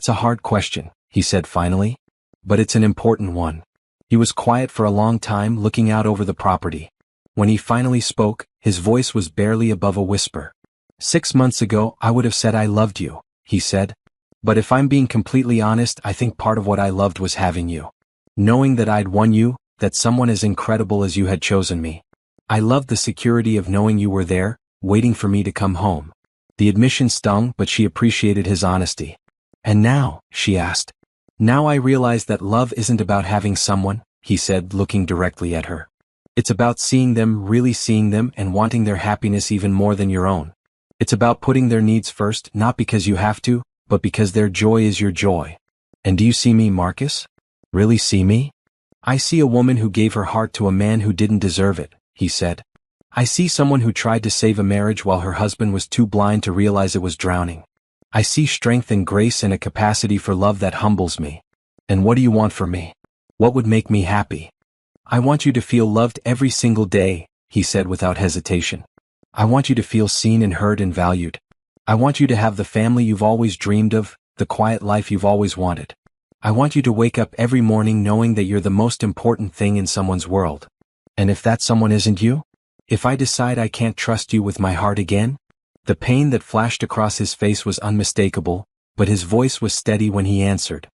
a hard question, he said finally. But it's an important one. He was quiet for a long time, looking out over the property. When he finally spoke, his voice was barely above a whisper. 6 months ago, I would have said I loved you, he said. But if I'm being completely honest, I think part of what I loved was having you. Knowing that I'd won you, that someone as incredible as you had chosen me. I loved the security of knowing you were there, waiting for me to come home. The admission stung, but she appreciated his honesty. And now, she asked. Now I realize that love isn't about having someone, he said, looking directly at her. It's about seeing them, really seeing them, and wanting their happiness even more than your own. It's about putting their needs first, not because you have to, but because their joy is your joy. And do you see me, Marcus? Really see me? I see a woman who gave her heart to a man who didn't deserve it, he said. I see someone who tried to save a marriage while her husband was too blind to realize it was drowning. I see strength and grace and a capacity for love that humbles me. And what do you want from me? What would make me happy? I want you to feel loved every single day, he said without hesitation. I want you to feel seen and heard and valued. I want you to have the family you've always dreamed of, the quiet life you've always wanted. I want you to wake up every morning knowing that you're the most important thing in someone's world. And if that someone isn't you? If I decide I can't trust you with my heart again? The pain that flashed across his face was unmistakable, but his voice was steady when he answered.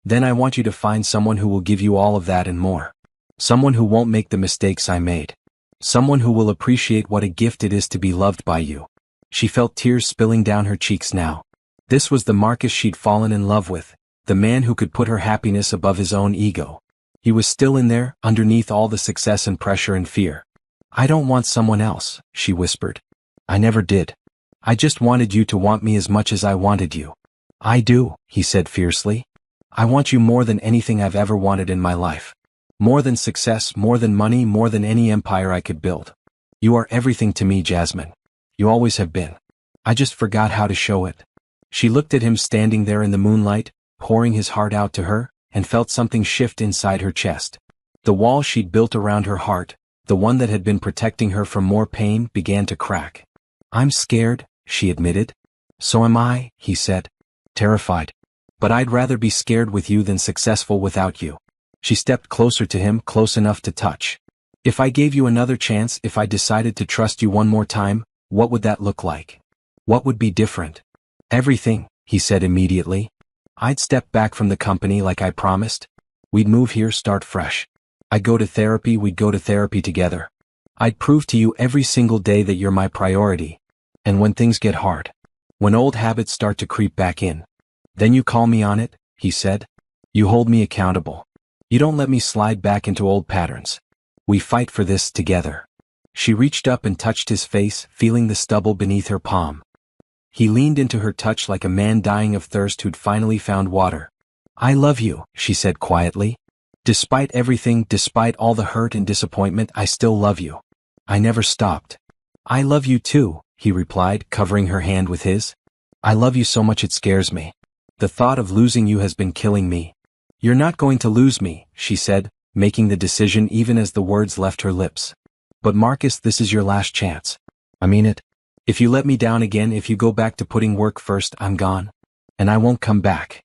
Then I want you to find someone who will give you all of that and more. Someone who won't make the mistakes I made. Someone who will appreciate what a gift it is to be loved by you. She felt tears spilling down her cheeks now. This was the Marcus she'd fallen in love with, the man who could put her happiness above his own ego. He was still in there, underneath all the success and pressure and fear. I don't want someone else, she whispered. I never did. I just wanted you to want me as much as I wanted you. I do, he said fiercely. I want you more than anything I've ever wanted in my life. More than success, more than money, more than any empire I could build. You are everything to me, Jasmine. You always have been. I just forgot how to show it. She looked at him standing there in the moonlight, pouring his heart out to her, and felt something shift inside her chest. The wall she'd built around her heart, the one that had been protecting her from more pain, began to crack. I'm scared, she admitted. So am I, he said. Terrified. But I'd rather be scared with you than successful without you. She stepped closer to him, close enough to touch. If I gave you another chance, if I decided to trust you one more time, what would that look like? What would be different? Everything, he said immediately. I'd step back from the company like I promised. We'd move here, start fresh. I'd go to therapy, we'd go to therapy together. I'd prove to you every single day that you're my priority. And when things get hard, when old habits start to creep back in, then you call me on it, he said. You hold me accountable. You don't let me slide back into old patterns. We fight for this together. She reached up and touched his face, feeling the stubble beneath her palm. He leaned into her touch like a man dying of thirst who'd finally found water. I love you, she said quietly. Despite everything, despite all the hurt and disappointment, I still love you. I never stopped. I love you too, he replied, covering her hand with his. I love you so much it scares me. The thought of losing you has been killing me. You're not going to lose me, she said, making the decision even as the words left her lips. But Marcus, this is your last chance. I mean it. If you let me down again, if you go back to putting work first, I'm gone. And I won't come back.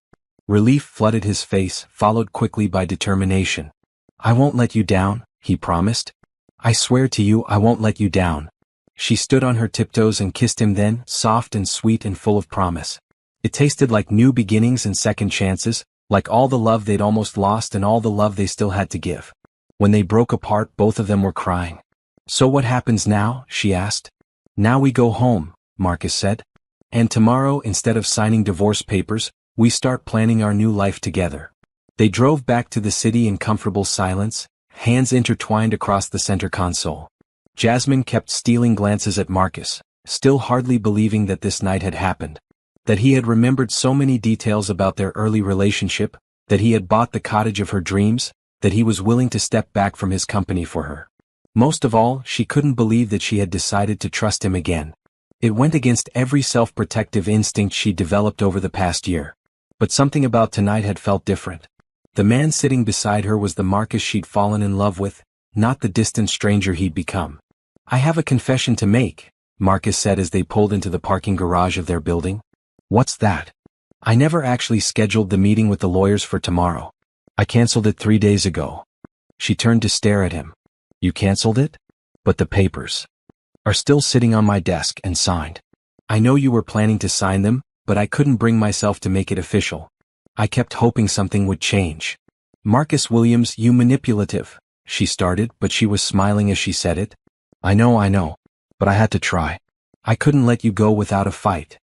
Relief flooded his face, followed quickly by determination. I won't let you down, he promised. I swear to you I won't let you down. She stood on her tiptoes and kissed him then, soft and sweet and full of promise. It tasted like new beginnings and second chances, like all the love they'd almost lost and all the love they still had to give. When they broke apart, both of them were crying. So what happens now? She asked. Now we go home, Marcus said. And tomorrow, instead of signing divorce papers, we start planning our new life together. They drove back to the city in comfortable silence, hands intertwined across the center console. Jasmine kept stealing glances at Marcus, still hardly believing that this night had happened. That he had remembered so many details about their early relationship, that he had bought the cottage of her dreams, that he was willing to step back from his company for her. Most of all, she couldn't believe that she had decided to trust him again. It went against every self-protective instinct she'd developed over the past year. But something about tonight had felt different. The man sitting beside her was the Marcus she'd fallen in love with, not the distant stranger he'd become. I have a confession to make, Marcus said as they pulled into the parking garage of their building. What's that? I never actually scheduled the meeting with the lawyers for tomorrow. I canceled it 3 days ago. She turned to stare at him. You canceled it? But the papers are still sitting on my desk and signed. I know you were planning to sign them, but I couldn't bring myself to make it official. I kept hoping something would change. Marcus Williams, you manipulative, she started, but she was smiling as she said it. I know, but I had to try. I couldn't let you go without a fight.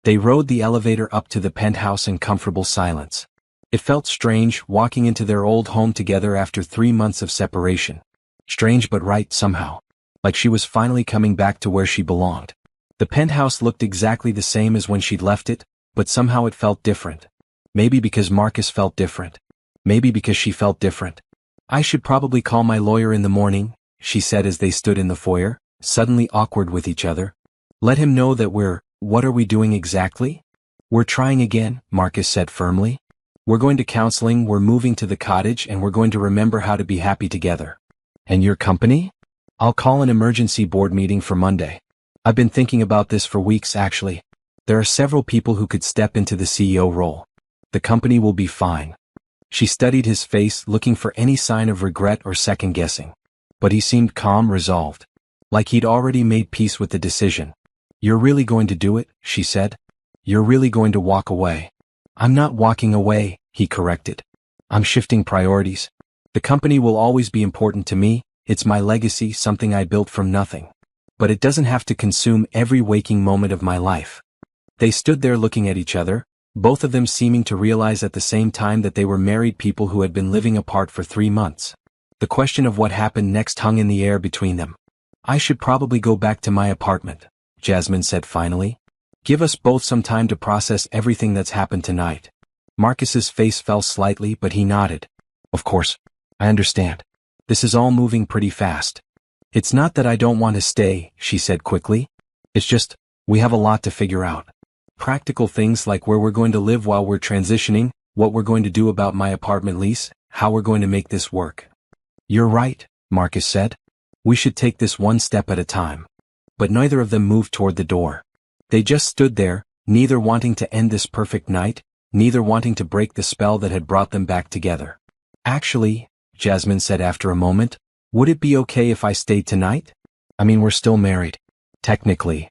They rode the elevator up to the penthouse in comfortable silence. It felt strange walking into their old home together after 3 months of separation. Strange but right somehow. Like she was finally coming back to where she belonged. The penthouse looked exactly the same as when she'd left it, but somehow it felt different. Maybe because Marcus felt different. Maybe because she felt different. I should probably call my lawyer in the morning, she said as they stood in the foyer, suddenly awkward with each other. Let him know that what are we doing exactly? We're trying again, Marcus said firmly. We're going to counseling, we're moving to the cottage, and we're going to remember how to be happy together. And your company? I'll call an emergency board meeting for Monday. I've been thinking about this for weeks actually. There are several people who could step into the CEO role. The company will be fine. She studied his face, looking for any sign of regret or second guessing. But he seemed calm, resolved. Like he'd already made peace with the decision. You're really going to do it, she said. You're really going to walk away. I'm not walking away, he corrected. I'm shifting priorities. The company will always be important to me. It's my legacy, something I built from nothing. But it doesn't have to consume every waking moment of my life. They stood there looking at each other, both of them seeming to realize at the same time that they were married people who had been living apart for 3 months. The question of what happened next hung in the air between them. I should probably go back to my apartment, Jasmine said finally. Give us both some time to process everything that's happened tonight. Marcus's face fell slightly, but he nodded. Of course. I understand. This is all moving pretty fast. It's not that I don't want to stay, she said quickly. It's just, we have a lot to figure out. Practical things like where we're going to live while we're transitioning, what we're going to do about my apartment lease, how we're going to make this work. You're right, Marcus said. We should take this one step at a time. But neither of them moved toward the door. They just stood there, neither wanting to end this perfect night, neither wanting to break the spell that had brought them back together. Actually, Jasmine said after a moment, would it be okay if I stayed tonight? I mean, we're still married. Technically.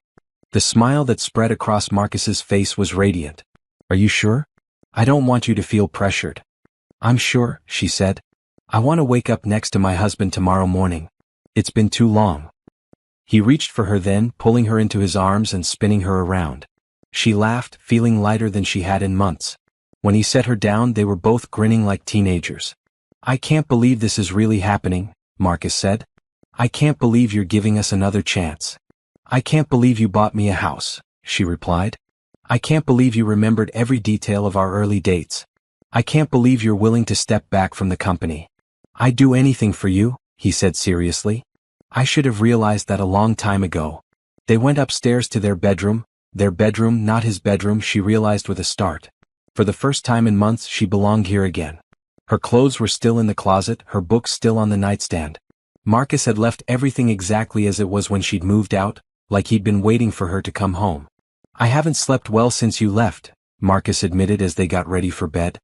The smile that spread across Marcus's face was radiant. Are you sure? I don't want you to feel pressured. I'm sure, she said. I want to wake up next to my husband tomorrow morning. It's been too long. He reached for her then, pulling her into his arms and spinning her around. She laughed, feeling lighter than she had in months. When he set her down, they were both grinning like teenagers. I can't believe this is really happening, Marcus said. I can't believe you're giving us another chance. I can't believe you bought me a house, she replied. I can't believe you remembered every detail of our early dates. I can't believe you're willing to step back from the company. I'd do anything for you, he said seriously. I should have realized that a long time ago. They went upstairs to their bedroom, not his bedroom, she realized with a start. For the first time in months she belonged here again. Her clothes were still in the closet, her books still on the nightstand. Marcus had left everything exactly as it was when she'd moved out, like he'd been waiting for her to come home. I haven't slept well since you left, Marcus admitted as they got ready for bed.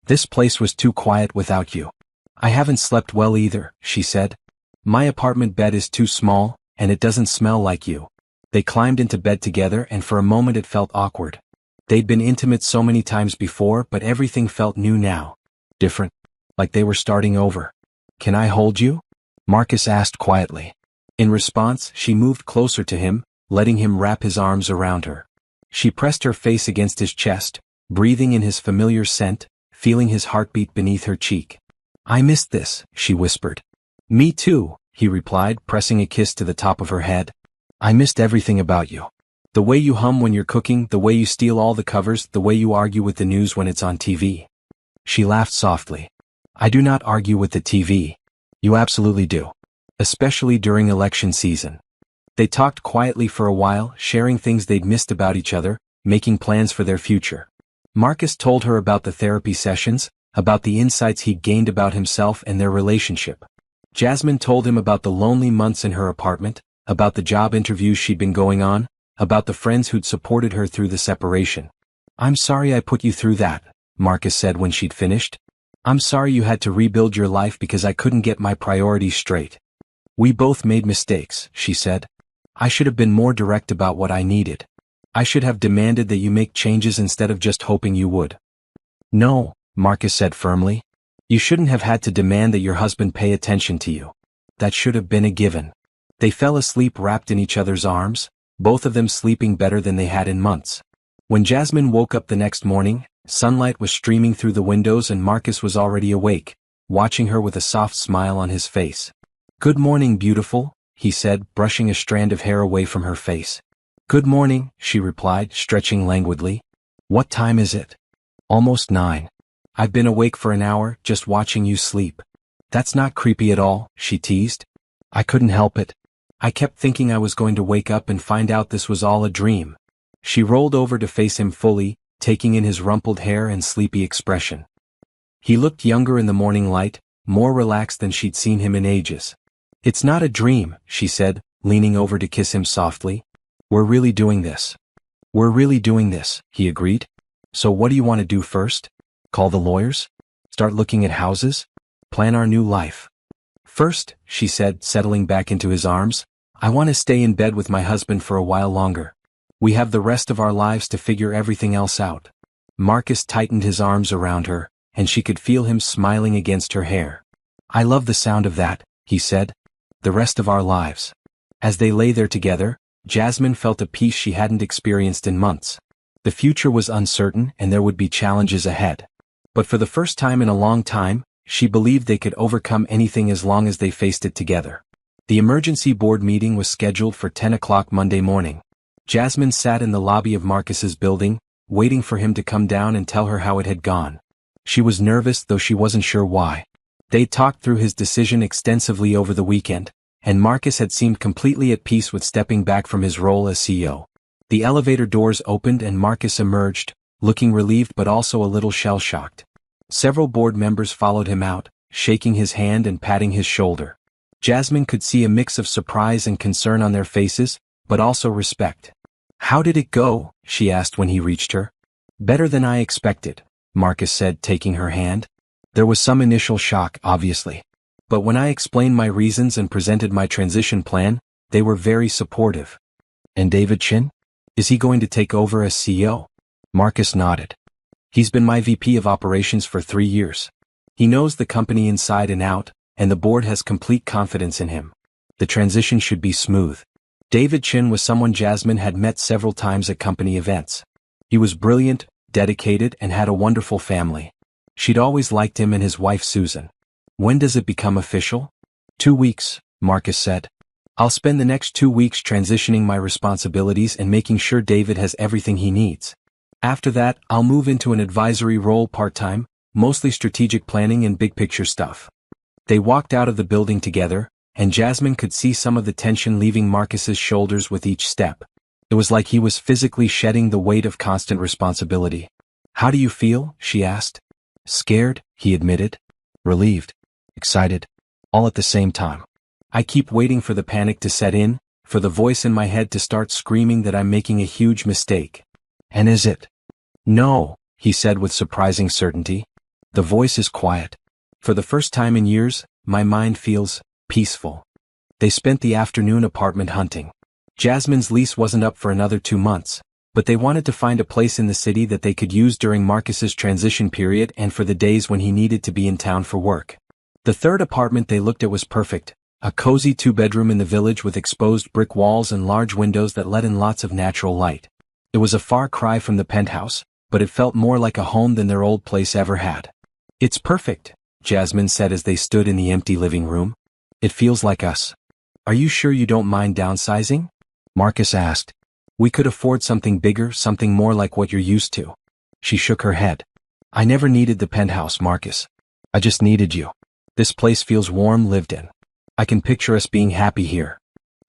This place was too quiet without you. I haven't slept well either, she said. My apartment bed is too small, and it doesn't smell like you. They climbed into bed together and for a moment it felt awkward. They'd been intimate so many times before, but everything felt new now. Different. Like they were starting over. Can I hold you? Marcus asked quietly. In response, she moved closer to him, letting him wrap his arms around her. She pressed her face against his chest, breathing in his familiar scent, feeling his heartbeat beneath her cheek. I missed this, she whispered. Me too, he replied, pressing a kiss to the top of her head. I missed everything about you. The way you hum when you're cooking, the way you steal all the covers, the way you argue with the news when it's on TV. She laughed softly. I do not argue with the TV. You absolutely do. Especially during election season. They talked quietly for a while, sharing things they'd missed about each other, making plans for their future. Marcus told her about the therapy sessions, about the insights he'd gained about himself and their relationship. Jasmine told him about the lonely months in her apartment, about the job interviews she'd been going on, about the friends who'd supported her through the separation. "I'm sorry I put you through that," Marcus said when she'd finished. "I'm sorry you had to rebuild your life because I couldn't get my priorities straight." "We both made mistakes," she said. "I should have been more direct about what I needed. I should have demanded that you make changes instead of just hoping you would." "No," Marcus said firmly. "You shouldn't have had to demand that your husband pay attention to you. That should have been a given." They fell asleep wrapped in each other's arms, both of them sleeping better than they had in months. When Jasmine woke up the next morning, sunlight was streaming through the windows and Marcus was already awake, watching her with a soft smile on his face. "Good morning, beautiful," he said, brushing a strand of hair away from her face. "Good morning," she replied, stretching languidly. "What time is it?" "Almost 9. I've been awake for an hour, just watching you sleep." "That's not creepy at all," she teased. "I couldn't help it. I kept thinking I was going to wake up and find out this was all a dream." She rolled over to face him fully, taking in his rumpled hair and sleepy expression. He looked younger in the morning light, more relaxed than she'd seen him in ages. "It's not a dream," she said, leaning over to kiss him softly. "We're really doing this." "We're really doing this," he agreed. "So what do you want to do first? Call the lawyers? Start looking at houses? Plan our new life?" "First," she said, settling back into his arms, "I want to stay in bed with my husband for a while longer. We have the rest of our lives to figure everything else out." Marcus tightened his arms around her, and she could feel him smiling against her hair. "I love the sound of that," he said. "The rest of our lives." As they lay there together, Jasmine felt a peace she hadn't experienced in months. The future was uncertain and there would be challenges ahead. But for the first time in a long time, she believed they could overcome anything as long as they faced it together. The emergency board meeting was scheduled for 10 o'clock Monday morning. Jasmine sat in the lobby of Marcus's building, waiting for him to come down and tell her how it had gone. She was nervous, though she wasn't sure why. They talked through his decision extensively over the weekend, and Marcus had seemed completely at peace with stepping back from his role as CEO. The elevator doors opened and Marcus emerged, looking relieved but also a little shell-shocked. Several board members followed him out, shaking his hand and patting his shoulder. Jasmine could see a mix of surprise and concern on their faces, but also respect. "How did it go?" she asked when he reached her. "Better than I expected," Marcus said, taking her hand. "There was some initial shock, obviously. But when I explained my reasons and presented my transition plan, they were very supportive." "And David Chin? Is he going to take over as CEO?" Marcus nodded. "He's been my VP of operations for 3 years. He knows the company inside and out, and the board has complete confidence in him. The transition should be smooth." David Chin was someone Jasmine had met several times at company events. He was brilliant, dedicated, and had a wonderful family. She'd always liked him and his wife Susan. "When does it become official?" 2 weeks, Marcus said. "I'll spend the next 2 weeks transitioning my responsibilities and making sure David has everything he needs. After that, I'll move into an advisory role part-time, mostly strategic planning and big-picture stuff." They walked out of the building together, and Jasmine could see some of the tension leaving Marcus's shoulders with each step. It was like he was physically shedding the weight of constant responsibility. "How do you feel?" she asked. "Scared," he admitted. "Relieved. Excited. All at the same time. I keep waiting for the panic to set in, for the voice in my head to start screaming that I'm making a huge mistake." "And is it?" "No," he said with surprising certainty. "The voice is quiet. For the first time in years, my mind feels peaceful." They spent the afternoon apartment hunting. Jasmine's lease wasn't up for another 2 months, but they wanted to find a place in the city that they could use during Marcus's transition period and for the days when he needed to be in town for work. The third apartment they looked at was perfect, a cozy 2-bedroom in the village with exposed brick walls and large windows that let in lots of natural light. It was a far cry from the penthouse, but it felt more like a home than their old place ever had. "It's perfect," Jasmine said as they stood in the empty living room. "It feels like us." "Are you sure you don't mind downsizing?" Marcus asked. "We could afford something bigger, something more like what you're used to." She shook her head. "I never needed the penthouse, Marcus. I just needed you. This place feels warm, lived in. I can picture us being happy here."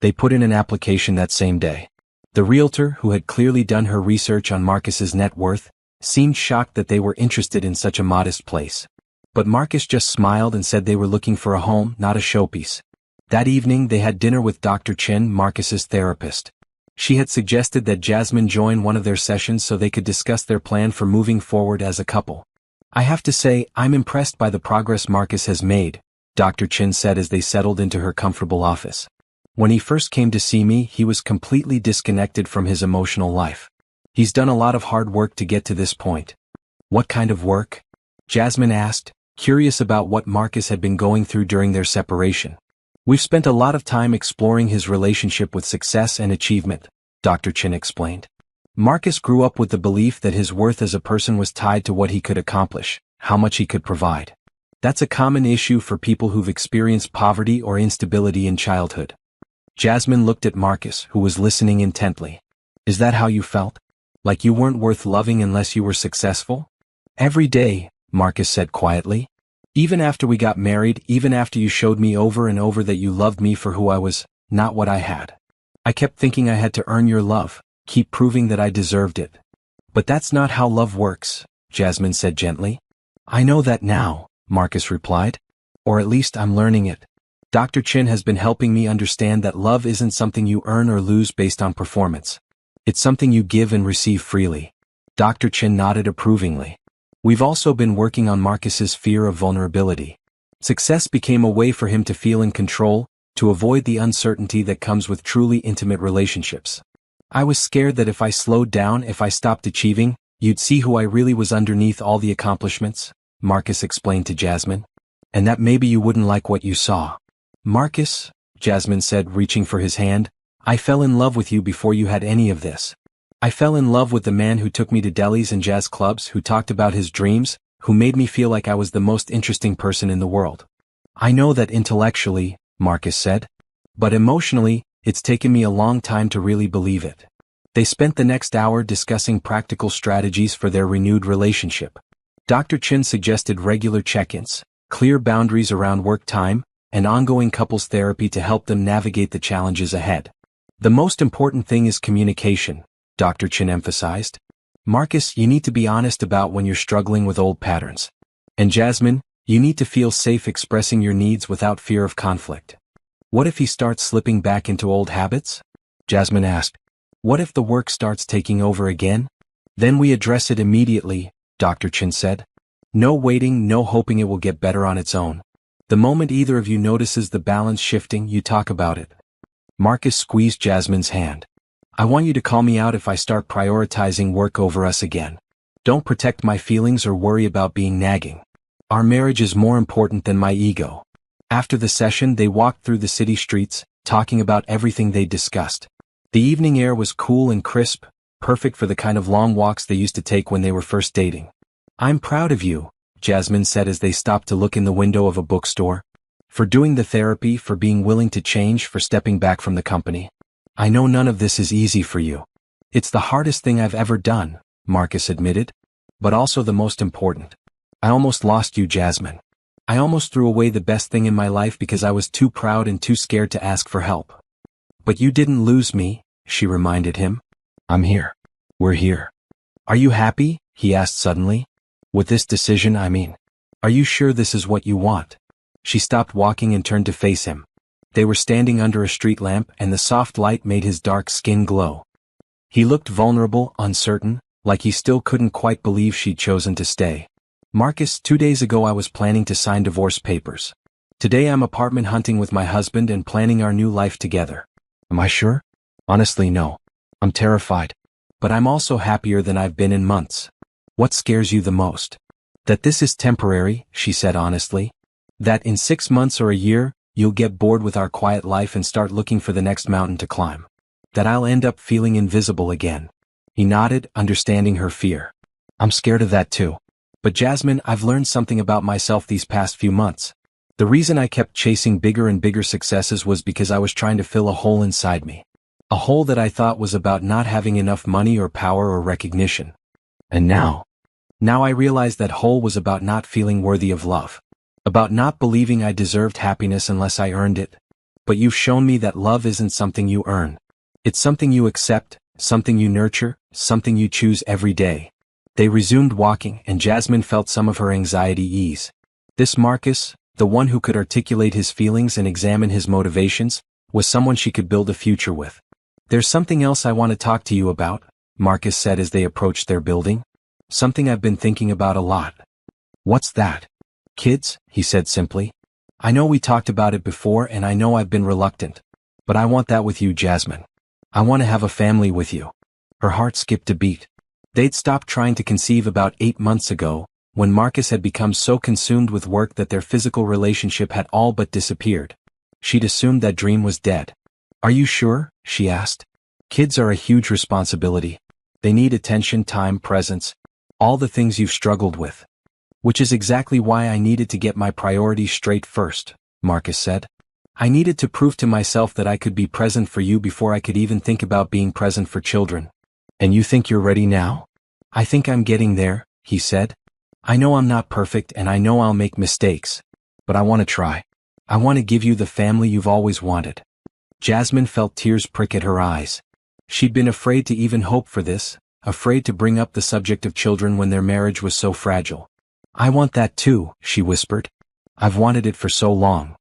They put in an application that same day. The realtor, who had clearly done her research on Marcus's net worth, seemed shocked that they were interested in such a modest place. But Marcus just smiled and said they were looking for a home, not a showpiece. That evening they had dinner with Dr. Chin, Marcus's therapist. She had suggested that Jasmine join one of their sessions so they could discuss their plan for moving forward as a couple. "I have to say, I'm impressed by the progress Marcus has made," Dr. Chin said as they settled into her comfortable office. "When he first came to see me, he was completely disconnected from his emotional life. He's done a lot of hard work to get to this point." "What kind of work?" Jasmine asked, curious about what Marcus had been going through during their separation. "We've spent a lot of time exploring his relationship with success and achievement," Dr. Chin explained. "Marcus grew up with the belief that his worth as a person was tied to what he could accomplish, how much he could provide. That's a common issue for people who've experienced poverty or instability in childhood." Jasmine looked at Marcus, who was listening intently. "Is that how you felt? Like you weren't worth loving unless you were successful?" "Every day," Marcus said quietly. "Even after we got married, even after you showed me over and over that you loved me for who I was, not what I had. I kept thinking I had to earn your love, keep proving that I deserved it." "But that's not how love works," Jasmine said gently. "I know that now," Marcus replied. "Or at least I'm learning it. Dr. Chin has been helping me understand that love isn't something you earn or lose based on performance. It's something you give and receive freely." Dr. Chin nodded approvingly. "We've also been working on Marcus's fear of vulnerability. Success became a way for him to feel in control, to avoid the uncertainty that comes with truly intimate relationships. I was scared that if I slowed down, if I stopped achieving, you'd see who I really was underneath all the accomplishments," Marcus explained to Jasmine. "And that maybe you wouldn't like what you saw." "Marcus," Jasmine said, reaching for his hand, "I fell in love with you before you had any of this. I fell in love with the man who took me to delis and jazz clubs, who talked about his dreams, who made me feel like I was the most interesting person in the world." "I know that intellectually," Marcus said. "But emotionally, it's taken me a long time to really believe it." They spent the next hour discussing practical strategies for their renewed relationship. Dr. Chin suggested regular check-ins, clear boundaries around work time, and ongoing couples therapy to help them navigate the challenges ahead. "The most important thing is communication," Dr. Chin emphasized. "Marcus, you need to be honest about when you're struggling with old patterns. And Jasmine, you need to feel safe expressing your needs without fear of conflict." "What if he starts slipping back into old habits?" Jasmine asked. "What if the work starts taking over again?" "Then we address it immediately," Dr. Chin said. "No waiting, no hoping it will get better on its own. The moment either of you notices the balance shifting, you talk about it." Marcus squeezed Jasmine's hand. "I want you to call me out if I start prioritizing work over us again. Don't protect my feelings or worry about being nagging. Our marriage is more important than my ego." After the session, they walked through the city streets, talking about everything they discussed. The evening air was cool and crisp, perfect for the kind of long walks they used to take when they were first dating. "I'm proud of you," Jasmine said as they stopped to look in the window of a bookstore. "For doing the therapy, for being willing to change, for stepping back from the company. I know none of this is easy for you." "It's the hardest thing I've ever done," Marcus admitted. "But also the most important. I almost lost you, Jasmine. I almost threw away the best thing in my life because I was too proud and too scared to ask for help." "But you didn't lose me," she reminded him. "I'm here. We're here." "Are you happy?" he asked suddenly. "With this decision, I mean. Are you sure this is what you want?" She stopped walking and turned to face him. They were standing under a street lamp, and the soft light made his dark skin glow. He looked vulnerable, uncertain, like he still couldn't quite believe she'd chosen to stay. "Marcus, 2 days ago I was planning to sign divorce papers. Today I'm apartment hunting with my husband and planning our new life together." "Am I sure?" "Honestly, no. I'm terrified. But I'm also happier than I've been in months." "What scares you the most?" "That this is temporary," she said honestly. "That in 6 months or a year, you'll get bored with our quiet life and start looking for the next mountain to climb. That I'll end up feeling invisible again." He nodded, understanding her fear. "I'm scared of that too. But Jasmine, I've learned something about myself these past few months. The reason I kept chasing bigger and bigger successes was because I was trying to fill a hole inside me. A hole that I thought was about not having enough money or power or recognition. And now I realized that hole was about not feeling worthy of love. About not believing I deserved happiness unless I earned it. But you've shown me that love isn't something you earn. It's something you accept, something you nurture, something you choose every day." They resumed walking, and Jasmine felt some of her anxiety ease. This Marcus, the one who could articulate his feelings and examine his motivations, was someone she could build a future with. "There's something else I want to talk to you about," Marcus said as they approached their building. "Something I've been thinking about a lot." "What's that?" "Kids," he said simply. "I know we talked about it before and I know I've been reluctant. But I want that with you, Jasmine. I want to have a family with you." Her heart skipped a beat. They'd stopped trying to conceive about 8 months ago, when Marcus had become so consumed with work that their physical relationship had all but disappeared. She'd assumed that dream was dead. "Are you sure?" she asked. "Kids are a huge responsibility. They need attention, time, presence. All the things you've struggled with. Which is exactly why I needed to get my priorities straight first," Marcus said. "I needed to prove to myself that I could be present for you before I could even think about being present for children." "And you think you're ready now?" "I think I'm getting there," he said. "I know I'm not perfect and I know I'll make mistakes. But I want to try. I want to give you the family you've always wanted." Jasmine felt tears prick at her eyes. She'd been afraid to even hope for this, afraid to bring up the subject of children when their marriage was so fragile. "I want that too," she whispered. "I've wanted it for so long."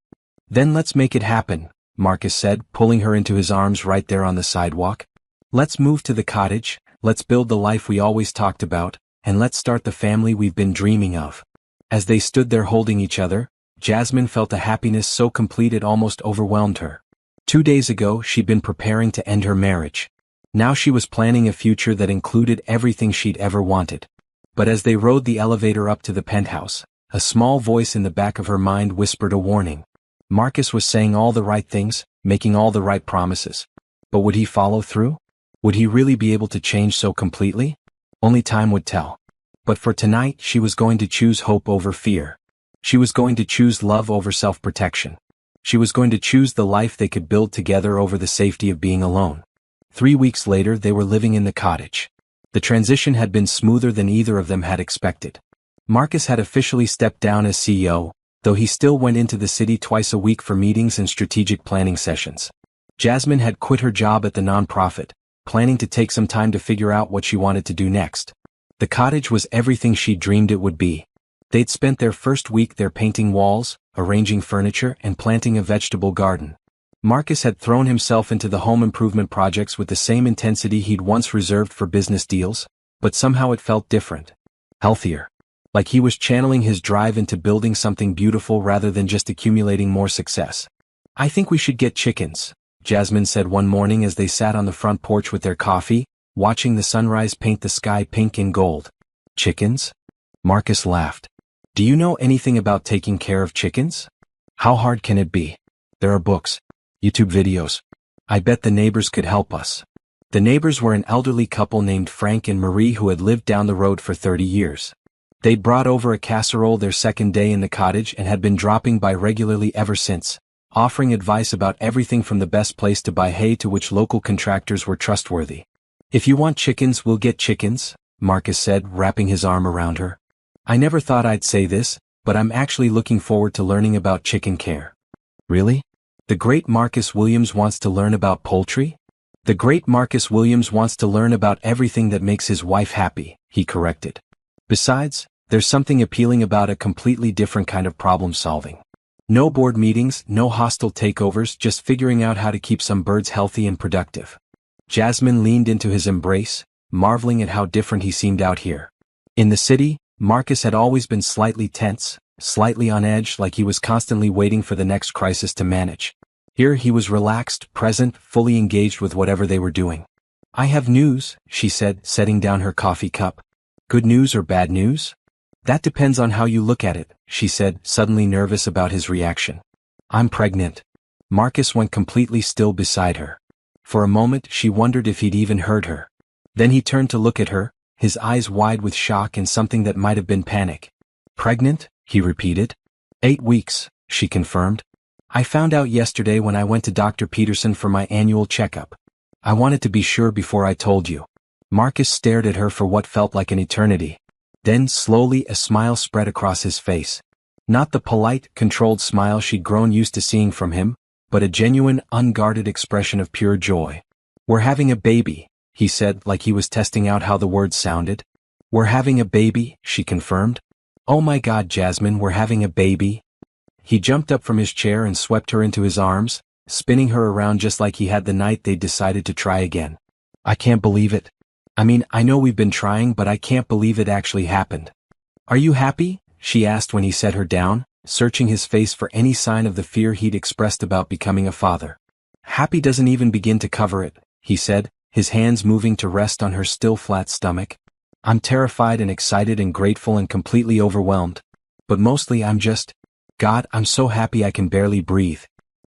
"Then let's make it happen," Marcus said, pulling her into his arms right there on the sidewalk. "Let's move to the cottage, let's build the life we always talked about, and let's start the family we've been dreaming of." As they stood there holding each other, Jasmine felt a happiness so complete it almost overwhelmed her. 2 days ago she'd been preparing to end her marriage. Now she was planning a future that included everything she'd ever wanted. But as they rode the elevator up to the penthouse, a small voice in the back of her mind whispered a warning. Marcus was saying all the right things, making all the right promises. But would he follow through? Would he really be able to change so completely? Only time would tell. But for tonight she was going to choose hope over fear. She was going to choose love over self-protection. She was going to choose the life they could build together over the safety of being alone. 3 weeks later they were living in the cottage. The transition had been smoother than either of them had expected. Marcus had officially stepped down as CEO, though he still went into the city twice a week for meetings and strategic planning sessions. Jasmine had quit her job at the nonprofit, planning to take some time to figure out what she wanted to do next. The cottage was everything she dreamed it would be. They'd spent their first week there painting walls, arranging furniture, and planting a vegetable garden. Marcus had thrown himself into the home improvement projects with the same intensity he'd once reserved for business deals, but somehow it felt different. Healthier. Like he was channeling his drive into building something beautiful rather than just accumulating more success. "I think we should get chickens," Jasmine said one morning as they sat on the front porch with their coffee, watching the sunrise paint the sky pink and gold. "Chickens?" Marcus laughed. "Do you know anything about taking care of chickens? How hard can it be? There are books, YouTube videos. I bet the neighbors could help us." The neighbors were an elderly couple named Frank and Marie who had lived down the road for 30 years. They'd brought over a casserole their second day in the cottage and had been dropping by regularly ever since, offering advice about everything from the best place to buy hay to which local contractors were trustworthy. "If you want chickens, we'll get chickens," Marcus said, wrapping his arm around her. "I never thought I'd say this, but I'm actually looking forward to learning about chicken care." "Really? The great Marcus Williams wants to learn about poultry?" "The great Marcus Williams wants to learn about everything that makes his wife happy," he corrected. "Besides, there's something appealing about a completely different kind of problem solving. No board meetings, no hostile takeovers, just figuring out how to keep some birds healthy and productive." Jasmine leaned into his embrace, marveling at how different he seemed out here. In the city, Marcus had always been slightly tense, slightly on edge, like he was constantly waiting for the next crisis to manage. Here he was relaxed, present, fully engaged with whatever they were doing. "I have news," she said, setting down her coffee cup. "Good news or bad news?" "That depends on how you look at it," she said, suddenly nervous about his reaction. "I'm pregnant." Marcus went completely still beside her. For a moment she wondered if he'd even heard her. Then he turned to look at her, his eyes wide with shock and something that might have been panic. "Pregnant?" he repeated. 8 weeks, she confirmed. "I found out yesterday when I went to Dr. Peterson for my annual checkup. I wanted to be sure before I told you." Marcus stared at her for what felt like an eternity. Then, slowly, a smile spread across his face. Not the polite, controlled smile she'd grown used to seeing from him, but a genuine, unguarded expression of pure joy. "We're having a baby," he said, like he was testing out how the words sounded. "We're having a baby," she confirmed. "Oh my God, Jasmine, we're having a baby." He jumped up from his chair and swept her into his arms, spinning her around just like he had the night they'd decided to try again. I can't believe it. I mean, I know we've been trying, but I can't believe it actually happened. Are you happy? She asked when he set her down, searching his face for any sign of the fear he'd expressed about becoming a father. Happy doesn't even begin to cover it, he said, his hands moving to rest on her still flat stomach. I'm terrified and excited and grateful and completely overwhelmed. But mostly God, I'm so happy I can barely breathe.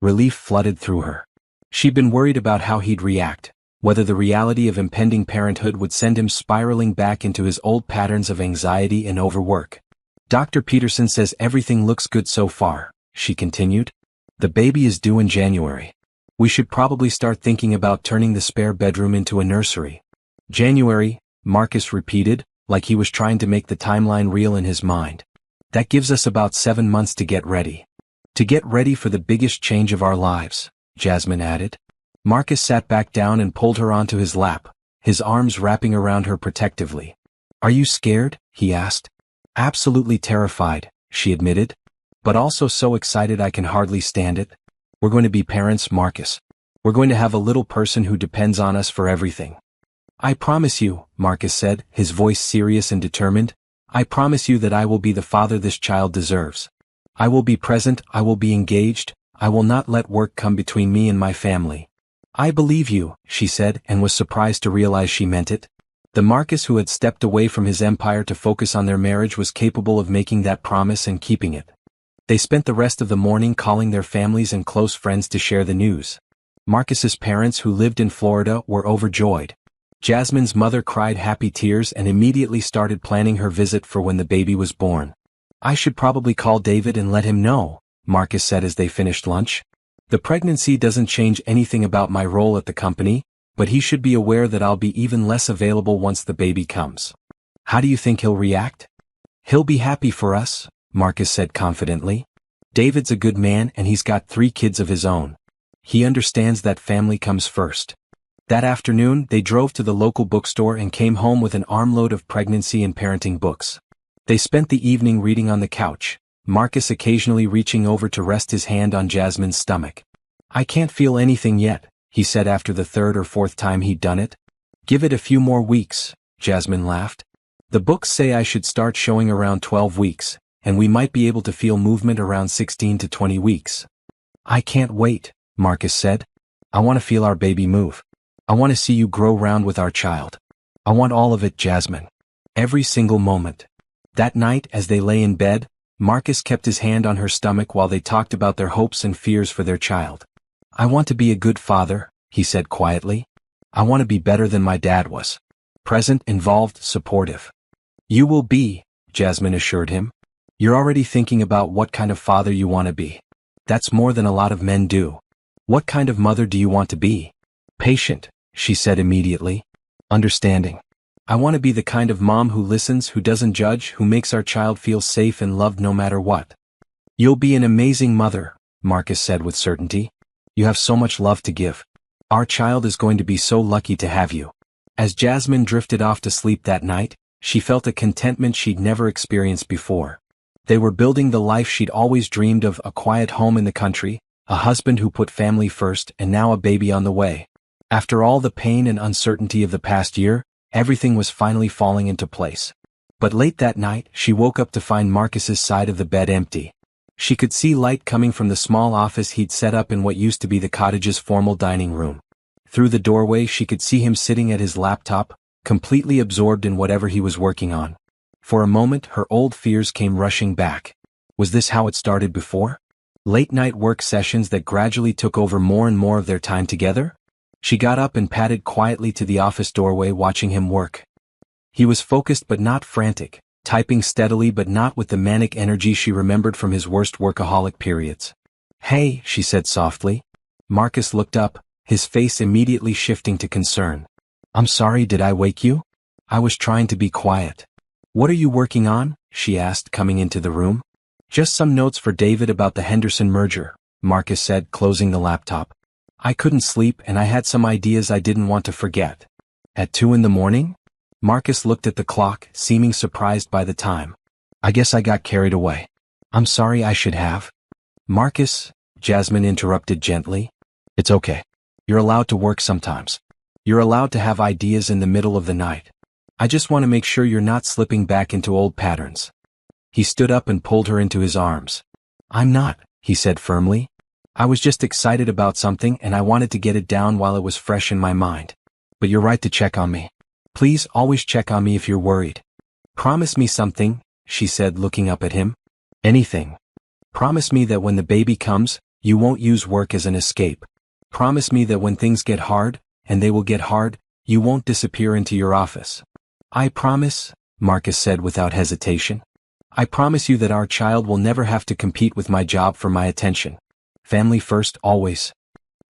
Relief flooded through her. She'd been worried about how he'd react, whether the reality of impending parenthood would send him spiraling back into his old patterns of anxiety and overwork. Dr. Peterson says everything looks good so far, she continued. The baby is due in January. We should probably start thinking about turning the spare bedroom into a nursery. January, Marcus repeated, like he was trying to make the timeline real in his mind. That gives us about 7 months to get ready. To get ready for the biggest change of our lives, Jasmine added. Marcus sat back down and pulled her onto his lap, his arms wrapping around her protectively. Are you scared? He asked. Absolutely terrified, she admitted. But also so excited I can hardly stand it. We're going to be parents, Marcus. We're going to have a little person who depends on us for everything. I promise you, Marcus said, his voice serious and determined. I promise you that I will be the father this child deserves. I will be present, I will be engaged, I will not let work come between me and my family. I believe you, she said, and was surprised to realize she meant it. The Marcus who had stepped away from his empire to focus on their marriage was capable of making that promise and keeping it. They spent the rest of the morning calling their families and close friends to share the news. Marcus's parents, who lived in Florida, were overjoyed. Jasmine's mother cried happy tears and immediately started planning her visit for when the baby was born. I should probably call David and let him know, Marcus said as they finished lunch. The pregnancy doesn't change anything about my role at the company, but he should be aware that I'll be even less available once the baby comes. How do you think he'll react? He'll be happy for us, Marcus said confidently. David's a good man and he's got 3 kids of his own. He understands that family comes first. That afternoon, they drove to the local bookstore and came home with an armload of pregnancy and parenting books. They spent the evening reading on the couch, Marcus occasionally reaching over to rest his hand on Jasmine's stomach. I can't feel anything yet, he said after the 3rd or 4th time he'd done it. Give it a few more weeks, Jasmine laughed. The books say I should start showing around 12 weeks, and we might be able to feel movement around 16 to 20 weeks. I can't wait, Marcus said. I want to feel our baby move. I want to see you grow round with our child. I want all of it, Jasmine. Every single moment. That night, as they lay in bed, Marcus kept his hand on her stomach while they talked about their hopes and fears for their child. I want to be a good father, he said quietly. I want to be better than my dad was. Present, involved, supportive. You will be, Jasmine assured him. You're already thinking about what kind of father you want to be. That's more than a lot of men do. What kind of mother do you want to be? Patient, she said immediately. Understanding. I want to be the kind of mom who listens, who doesn't judge, who makes our child feel safe and loved no matter what. You'll be an amazing mother, Marcus said with certainty. You have so much love to give. Our child is going to be so lucky to have you. As Jasmine drifted off to sleep that night, she felt a contentment she'd never experienced before. They were building the life she'd always dreamed of, a quiet home in the country, a husband who put family first, and now a baby on the way. After all the pain and uncertainty of the past year, everything was finally falling into place. But late that night, she woke up to find Marcus's side of the bed empty. She could see light coming from the small office he'd set up in what used to be the cottage's formal dining room. Through the doorway she could see him sitting at his laptop, completely absorbed in whatever he was working on. For a moment her old fears came rushing back. Was this how it started before? Late-night work sessions that gradually took over more and more of their time together? She got up and padded quietly to the office doorway, watching him work. He was focused but not frantic, typing steadily but not with the manic energy she remembered from his worst workaholic periods. Hey, she said softly. Marcus looked up, his face immediately shifting to concern. I'm sorry, did I wake you? I was trying to be quiet. What are you working on? She asked, coming into the room. Just some notes for David about the Henderson merger, Marcus said, closing the laptop. I couldn't sleep and I had some ideas I didn't want to forget. At 2 a.m? Marcus looked at the clock, seeming surprised by the time. I guess I got carried away. I'm sorry, I should have. Marcus, Jasmine interrupted gently. It's okay. You're allowed to work sometimes. You're allowed to have ideas in the middle of the night. I just want to make sure you're not slipping back into old patterns. He stood up and pulled her into his arms. I'm not, he said firmly. I was just excited about something and I wanted to get it down while it was fresh in my mind. But you're right to check on me. Please always check on me if you're worried. Promise me something, she said, looking up at him. Anything. Promise me that when the baby comes, you won't use work as an escape. Promise me that when things get hard, and they will get hard, you won't disappear into your office. I promise, Marcus said without hesitation. I promise you that our child will never have to compete with my job for my attention. Family first, always.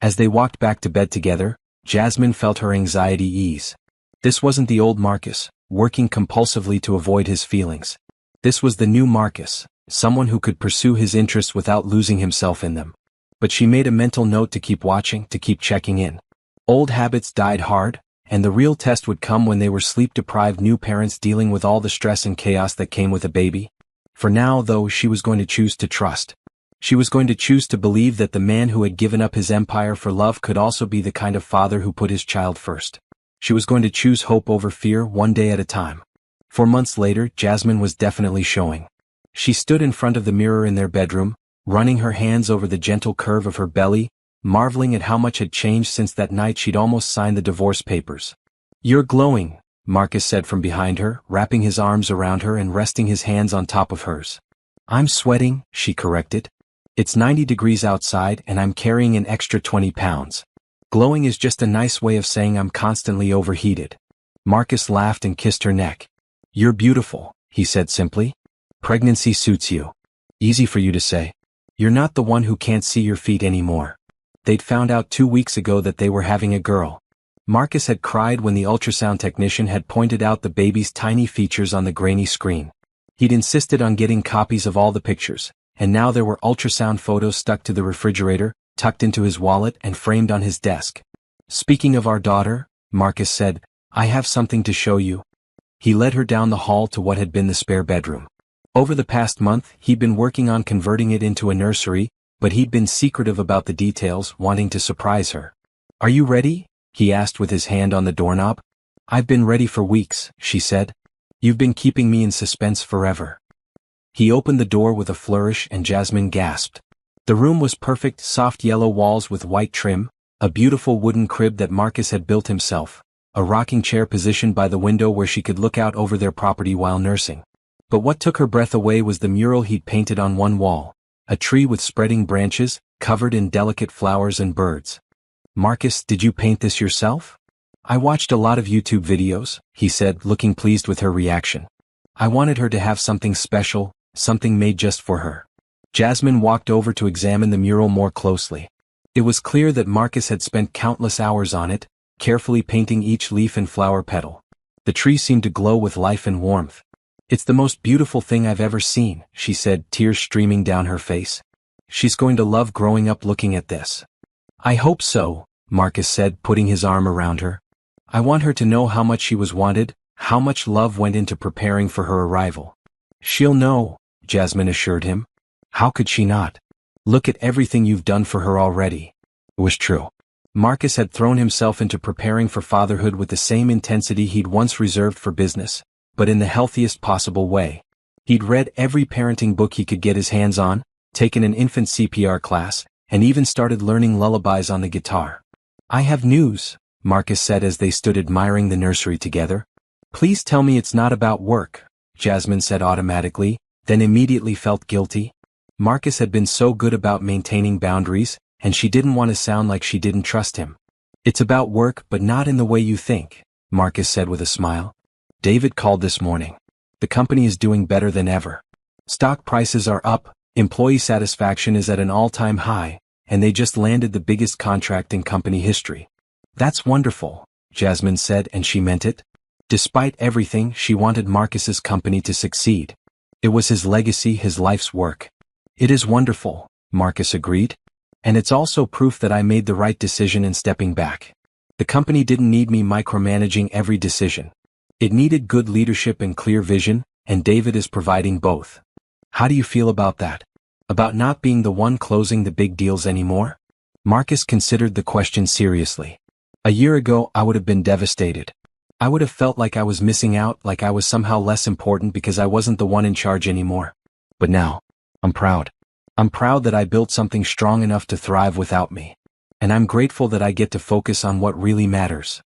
As they walked back to bed together, Jasmine felt her anxiety ease. This wasn't the old Marcus, working compulsively to avoid his feelings. This was the new Marcus, someone who could pursue his interests without losing himself in them. But she made a mental note to keep watching, to keep checking in. Old habits died hard, and the real test would come when they were sleep-deprived new parents dealing with all the stress and chaos that came with a baby. For now, though, she was going to choose to trust. She was going to choose to believe that the man who had given up his empire for love could also be the kind of father who put his child first. She was going to choose hope over fear, one day at a time. 4 months later, Jasmine was definitely showing. She stood in front of the mirror in their bedroom, running her hands over the gentle curve of her belly, marveling at how much had changed since that night she'd almost signed the divorce papers. You're glowing, Marcus said from behind her, wrapping his arms around her and resting his hands on top of hers. I'm sweating, she corrected. It's 90 degrees outside and I'm carrying an extra 20 pounds. Glowing is just a nice way of saying I'm constantly overheated. Marcus laughed and kissed her neck. You're beautiful, he said simply. Pregnancy suits you. Easy for you to say. You're not the one who can't see your feet anymore. They'd found out 2 weeks ago that they were having a girl. Marcus had cried when the ultrasound technician had pointed out the baby's tiny features on the grainy screen. He'd insisted on getting copies of all the pictures, and now there were ultrasound photos stuck to the refrigerator, tucked into his wallet and framed on his desk. Speaking of our daughter, Marcus said, I have something to show you. He led her down the hall to what had been the spare bedroom. Over the past month, he'd been working on converting it into a nursery, but he'd been secretive about the details, wanting to surprise her. Are you ready? He asked with his hand on the doorknob. I've been ready for weeks, she said. You've been keeping me in suspense forever. He opened the door with a flourish and Jasmine gasped. The room was perfect, soft yellow walls with white trim, a beautiful wooden crib that Marcus had built himself, a rocking chair positioned by the window where she could look out over their property while nursing. But what took her breath away was the mural he'd painted on one wall, a tree with spreading branches, covered in delicate flowers and birds. Marcus, did you paint this yourself? I watched a lot of YouTube videos, he said, looking pleased with her reaction. I wanted her to have something special, something made just for her. Jasmine walked over to examine the mural more closely. It was clear that Marcus had spent countless hours on it, carefully painting each leaf and flower petal. The tree seemed to glow with life and warmth. It's the most beautiful thing I've ever seen, she said, tears streaming down her face. She's going to love growing up looking at this. I hope so, Marcus said, putting his arm around her. I want her to know how much she was wanted, how much love went into preparing for her arrival. She'll know, Jasmine assured him. How could she not? Look at everything you've done for her already. It was true. Marcus had thrown himself into preparing for fatherhood with the same intensity he'd once reserved for business, but in the healthiest possible way. He'd read every parenting book he could get his hands on, taken an infant CPR class, and even started learning lullabies on the guitar. I have news, Marcus said as they stood admiring the nursery together. Please tell me it's not about work, Jasmine said automatically, then immediately felt guilty. Marcus had been so good about maintaining boundaries, and she didn't want to sound like she didn't trust him. It's about work, but not in the way you think, Marcus said with a smile. David called this morning. The company is doing better than ever. Stock prices are up, employee satisfaction is at an all-time high, and they just landed the biggest contract in company history. That's wonderful, Jasmine said, and she meant it. Despite everything, she wanted Marcus's company to succeed. It was his legacy, his life's work. It is wonderful, Marcus agreed. And it's also proof that I made the right decision in stepping back. The company didn't need me micromanaging every decision. It needed good leadership and clear vision, and David is providing both. How do you feel about that? About not being the one closing the big deals anymore? Marcus considered the question seriously. A year ago, I would have been devastated. I would have felt like I was missing out, like I was somehow less important because I wasn't the one in charge anymore. But now, I'm proud. I'm proud that I built something strong enough to thrive without me. And I'm grateful that I get to focus on what really matters.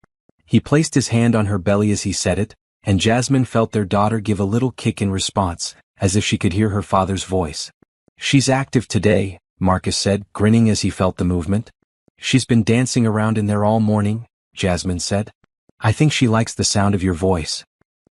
He placed his hand on her belly as he said it, and Jasmine felt their daughter give a little kick in response, as if she could hear her father's voice. She's active today, Marcus said, grinning as he felt the movement. She's been dancing around in there all morning, Jasmine said. I think she likes the sound of your voice.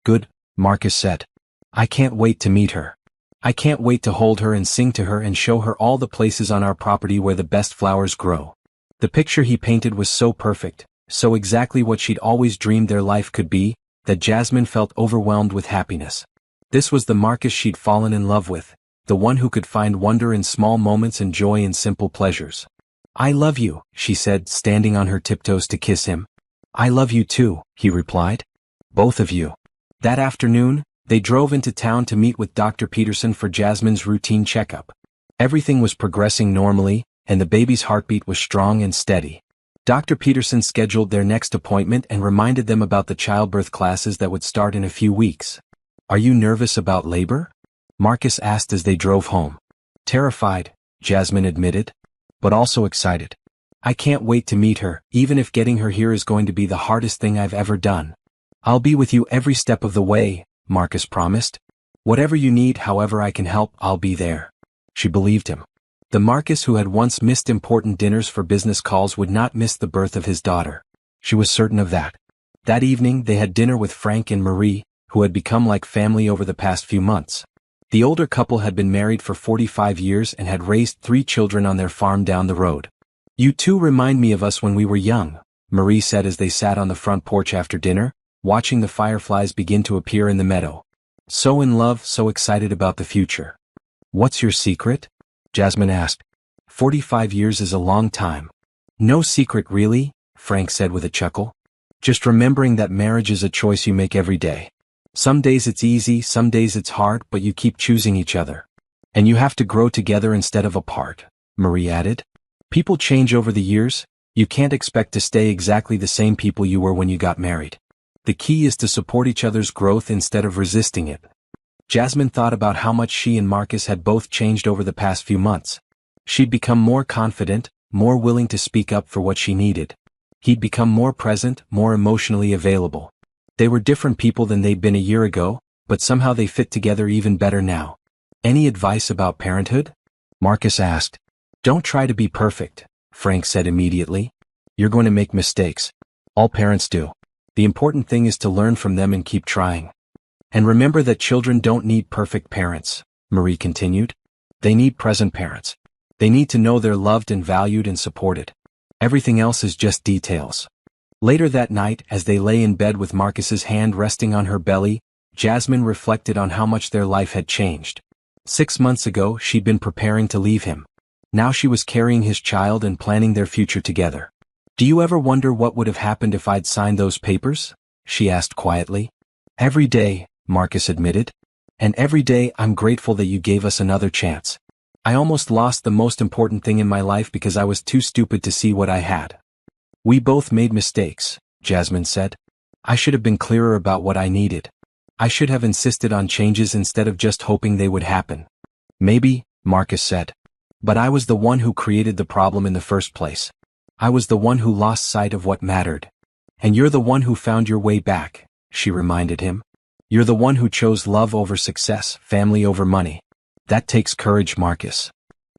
Good, Marcus said. I can't wait to meet her. I can't wait to hold her and sing to her and show her all the places on our property where the best flowers grow. The picture he painted was so perfect, so exactly what she'd always dreamed their life could be, that Jasmine felt overwhelmed with happiness. This was the Marcus she'd fallen in love with, the one who could find wonder in small moments and joy in simple pleasures. I love you, she said, standing on her tiptoes to kiss him. I love you too, he replied. Both of you. That afternoon, they drove into town to meet with Dr. Peterson for Jasmine's routine checkup. Everything was progressing normally, and the baby's heartbeat was strong and steady. Dr. Peterson scheduled their next appointment and reminded them about the childbirth classes that would start in a few weeks. Are you nervous about labor? Marcus asked as they drove home. Terrified, Jasmine admitted, but also excited. I can't wait to meet her, even if getting her here is going to be the hardest thing I've ever done. I'll be with you every step of the way, Marcus promised. Whatever you need, however I can help, I'll be there. She believed him. The Marcus who had once missed important dinners for business calls would not miss the birth of his daughter. She was certain of that. That evening they had dinner with Frank and Marie, who had become like family over the past few months. The older couple had been married for 45 years and had raised 3 children on their farm down the road. You two remind me of us when we were young, Marie said as they sat on the front porch after dinner, watching the fireflies begin to appear in the meadow. So in love, so excited about the future. What's your secret? Jasmine asked. 45 years is a long time. No secret really, Frank said with a chuckle. Just remembering that marriage is a choice you make every day. Some days it's easy, some days it's hard, but you keep choosing each other. And you have to grow together instead of apart, Marie added. People change over the years, you can't expect to stay exactly the same people you were when you got married. The key is to support each other's growth instead of resisting it. Jasmine thought about how much she and Marcus had both changed over the past few months. She'd become more confident, more willing to speak up for what she needed. He'd become more present, more emotionally available. They were different people than they'd been a year ago, but somehow they fit together even better now. Any advice about parenthood? Marcus asked. Don't try to be perfect, Frank said immediately. You're going to make mistakes. All parents do. The important thing is to learn from them and keep trying. And remember that children don't need perfect parents, Marie continued. They need present parents. They need to know they're loved and valued and supported. Everything else is just details. Later that night, as they lay in bed with Marcus's hand resting on her belly, Jasmine reflected on how much their life had changed. 6 months ago, she'd been preparing to leave him. Now she was carrying his child and planning their future together. Do you ever wonder what would have happened if I'd signed those papers? She asked quietly. Every day, Marcus admitted. And every day I'm grateful that you gave us another chance. I almost lost the most important thing in my life because I was too stupid to see what I had. We both made mistakes, Jasmine said. I should have been clearer about what I needed. I should have insisted on changes instead of just hoping they would happen. Maybe, Marcus said. But I was the one who created the problem in the first place. I was the one who lost sight of what mattered. And you're the one who found your way back, she reminded him. You're the one who chose love over success, family over money. That takes courage, Marcus.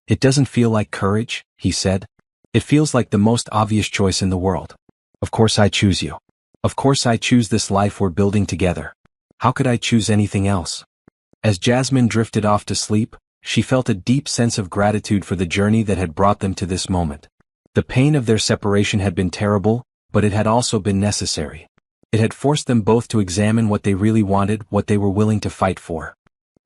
It doesn't feel like courage, he said. It feels like the most obvious choice in the world. Of course I choose you. Of course I choose this life we're building together. How could I choose anything else? As Jasmine drifted off to sleep, she felt a deep sense of gratitude for the journey that had brought them to this moment. The pain of their separation had been terrible, but it had also been necessary. It had forced them both to examine what they really wanted, what they were willing to fight for.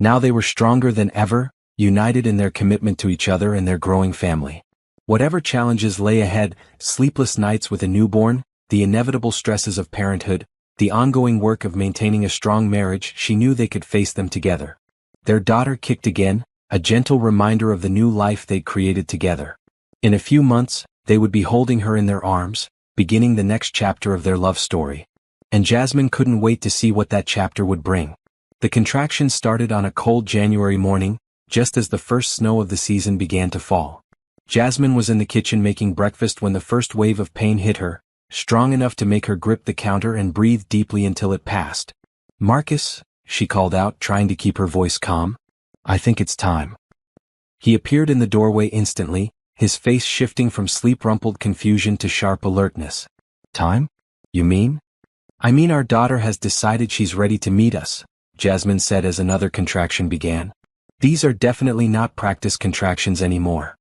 Now they were stronger than ever, united in their commitment to each other and their growing family. Whatever challenges lay ahead, sleepless nights with a newborn, the inevitable stresses of parenthood, the ongoing work of maintaining a strong marriage, she knew they could face them together. Their daughter kicked again, a gentle reminder of the new life they'd created together. In a few months, they would be holding her in their arms, beginning the next chapter of their love story. And Jasmine couldn't wait to see what that chapter would bring. The contractions started on a cold January morning, just as the first snow of the season began to fall. Jasmine was in the kitchen making breakfast when the first wave of pain hit her, strong enough to make her grip the counter and breathe deeply until it passed. "Marcus," she called out, trying to keep her voice calm. "I think it's time." He appeared in the doorway instantly, his face shifting from sleep-rumpled confusion to sharp alertness. "Time? You mean?" "I mean our daughter has decided she's ready to meet us," Jasmine said as another contraction began. "These are definitely not practice contractions anymore."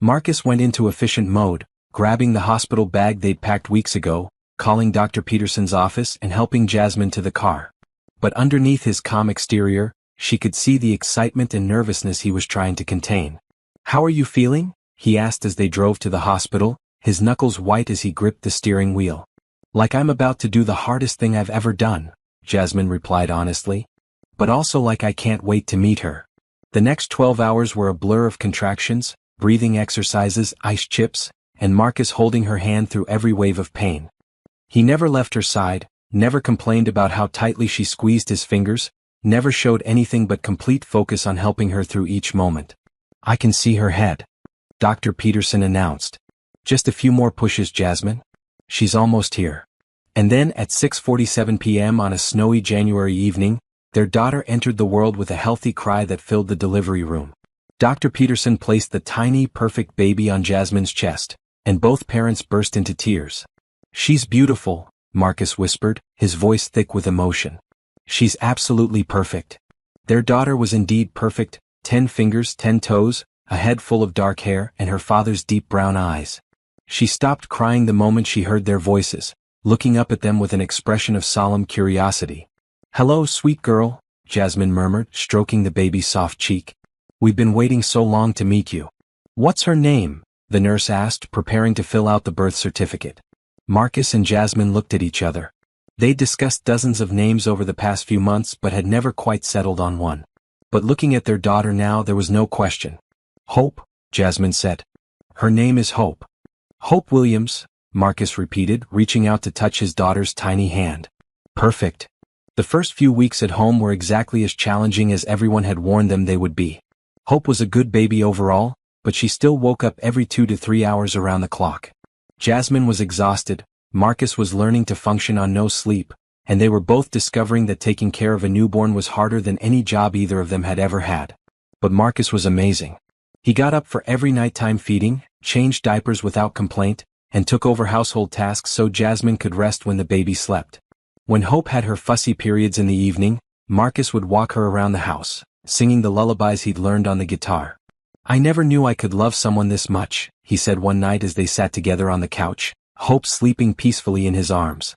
Marcus went into efficient mode, grabbing the hospital bag they'd packed weeks ago, calling Dr. Peterson's office and helping Jasmine to the car. But underneath his calm exterior, she could see the excitement and nervousness he was trying to contain. "How are you feeling?" he asked as they drove to the hospital, his knuckles white as he gripped the steering wheel. "Like I'm about to do the hardest thing I've ever done," Jasmine replied honestly. "But also like I can't wait to meet her." The next 12 hours were a blur of contractions, breathing exercises, ice chips, and Marcus holding her hand through every wave of pain. He never left her side, never complained about how tightly she squeezed his fingers, never showed anything but complete focus on helping her through each moment. "I can see her head," Dr. Peterson announced. "Just a few more pushes, Jasmine. She's almost here." And then at 6:47 p.m. on a snowy January evening, their daughter entered the world with a healthy cry that filled the delivery room. Dr. Peterson placed the tiny, perfect baby on Jasmine's chest, and both parents burst into tears. "She's beautiful," Marcus whispered, his voice thick with emotion. "She's absolutely perfect." Their daughter was indeed perfect, 10 fingers, 10 toes, a head full of dark hair, and her father's deep brown eyes. She stopped crying the moment she heard their voices, looking up at them with an expression of solemn curiosity. "Hello, sweet girl," Jasmine murmured, stroking the baby's soft cheek. "We've been waiting so long to meet you." "What's her name?" the nurse asked, preparing to fill out the birth certificate. Marcus and Jasmine looked at each other. They'd discussed dozens of names over the past few months but had never quite settled on one. But looking at their daughter now, there was no question. "Hope," Jasmine said. "Her name is Hope." "Hope Williams," Marcus repeated, reaching out to touch his daughter's tiny hand. "Perfect." The first few weeks at home were exactly as challenging as everyone had warned them they would be. Hope was a good baby overall, but she still woke up every 2 to 3 hours around the clock. Jasmine was exhausted, Marcus was learning to function on no sleep, and they were both discovering that taking care of a newborn was harder than any job either of them had ever had. But Marcus was amazing. He got up for every nighttime feeding, changed diapers without complaint, and took over household tasks so Jasmine could rest when the baby slept. When Hope had her fussy periods in the evening, Marcus would walk her around the house, singing the lullabies he'd learned on the guitar. "I never knew I could love someone this much," he said one night as they sat together on the couch, Hope sleeping peacefully in his arms.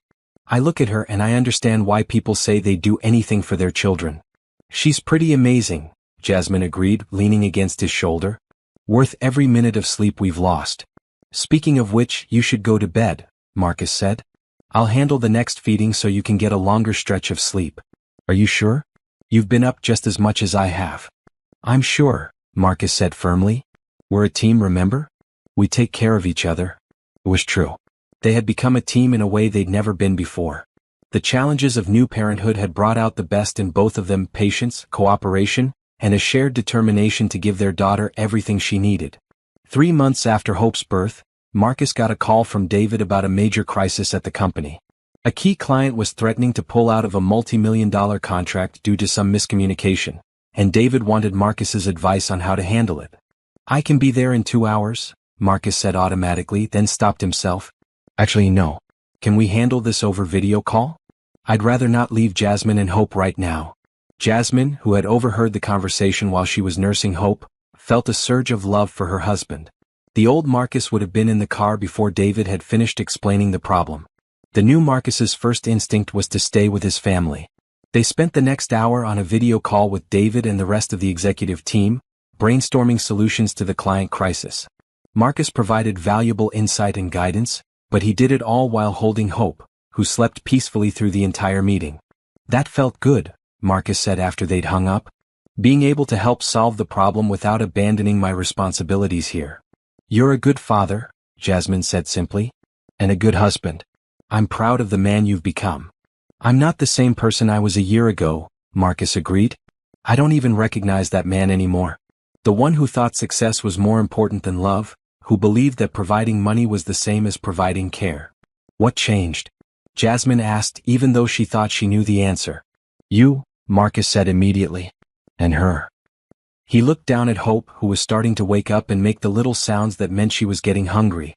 "I look at her and I understand why people say they'd do anything for their children." "She's pretty amazing," Jasmine agreed, leaning against his shoulder. "Worth every minute of sleep we've lost." "Speaking of which, you should go to bed," Marcus said. "I'll handle the next feeding so you can get a longer stretch of sleep." "Are you sure? You've been up just as much as I have." "I'm sure," Marcus said firmly. "We're a team, remember? We take care of each other." It was true. They had become a team in a way they'd never been before. The challenges of new parenthood had brought out the best in both of them: patience, cooperation, and a shared determination to give their daughter everything she needed. 3 months after Hope's birth, Marcus got a call from David about a major crisis at the company. A key client was threatening to pull out of a multi-million-dollar contract due to some miscommunication, and David wanted Marcus's advice on how to handle it. "I can be there in 2 hours," Marcus said automatically, then stopped himself. "Actually, no. Can we handle this over video call? I'd rather not leave Jasmine and Hope right now." Jasmine, who had overheard the conversation while she was nursing Hope, felt a surge of love for her husband. The old Marcus would have been in the car before David had finished explaining the problem. The new Marcus's first instinct was to stay with his family. They spent the next hour on a video call with David and the rest of the executive team, brainstorming solutions to the client crisis. Marcus provided valuable insight and guidance, but he did it all while holding Hope, who slept peacefully through the entire meeting. "That felt good," Marcus said after they'd hung up. Being able to help solve the problem without abandoning my responsibilities here. You're a good father, Jasmine said simply. And a good husband. I'm proud of the man you've become. I'm not the same person I was a year ago, Marcus agreed. I don't even recognize that man anymore. The one who thought success was more important than love, who believed that providing money was the same as providing care. What changed? Jasmine asked, even though she thought she knew the answer. You, Marcus said immediately. And her. He looked down at Hope, who was starting to wake up and make the little sounds that meant she was getting hungry.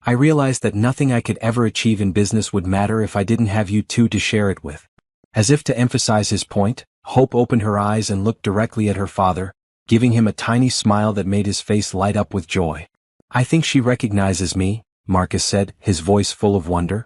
I realized that nothing I could ever achieve in business would matter if I didn't have you two to share it with. As if to emphasize his point, Hope opened her eyes and looked directly at her father, giving him a tiny smile that made his face light up with joy. I think she recognizes me, Marcus said, his voice full of wonder.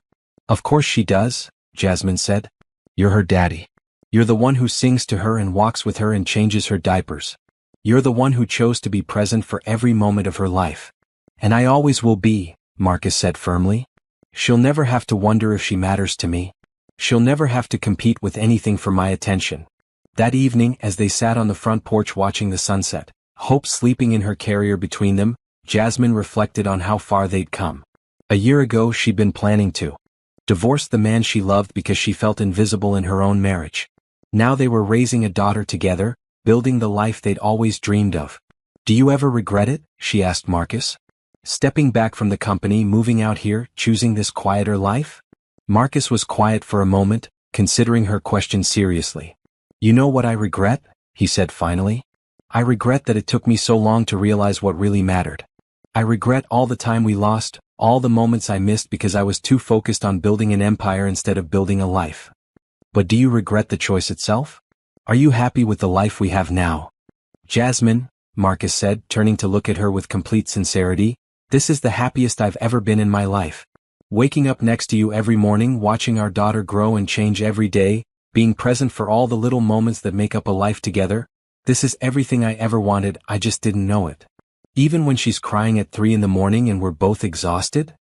Of course she does, Jasmine said. You're her daddy. You're the one who sings to her and walks with her and changes her diapers. You're the one who chose to be present for every moment of her life. And I always will be, Marcus said firmly. She'll never have to wonder if she matters to me. She'll never have to compete with anything for my attention. That evening, as they sat on the front porch watching the sunset, Hope sleeping in her carrier between them, Jasmine reflected on how far they'd come. A year ago she'd been planning to divorce the man she loved because she felt invisible in her own marriage. Now they were raising a daughter together, building the life they'd always dreamed of. Do you ever regret it? She asked Marcus. Stepping back from the company, moving out here, choosing this quieter life? Marcus was quiet for a moment, considering her question seriously. You know what I regret? He said finally. I regret that it took me so long to realize what really mattered. I regret all the time we lost, all the moments I missed because I was too focused on building an empire instead of building a life. But do you regret the choice itself? Are you happy with the life we have now? Jasmine, Marcus said, turning to look at her with complete sincerity, this is the happiest I've ever been in my life. Waking up next to you every morning, watching our daughter grow and change every day, being present for all the little moments that make up a life together, this is everything I ever wanted, I just didn't know it. Even when she's crying at 3 a.m. and we're both exhausted?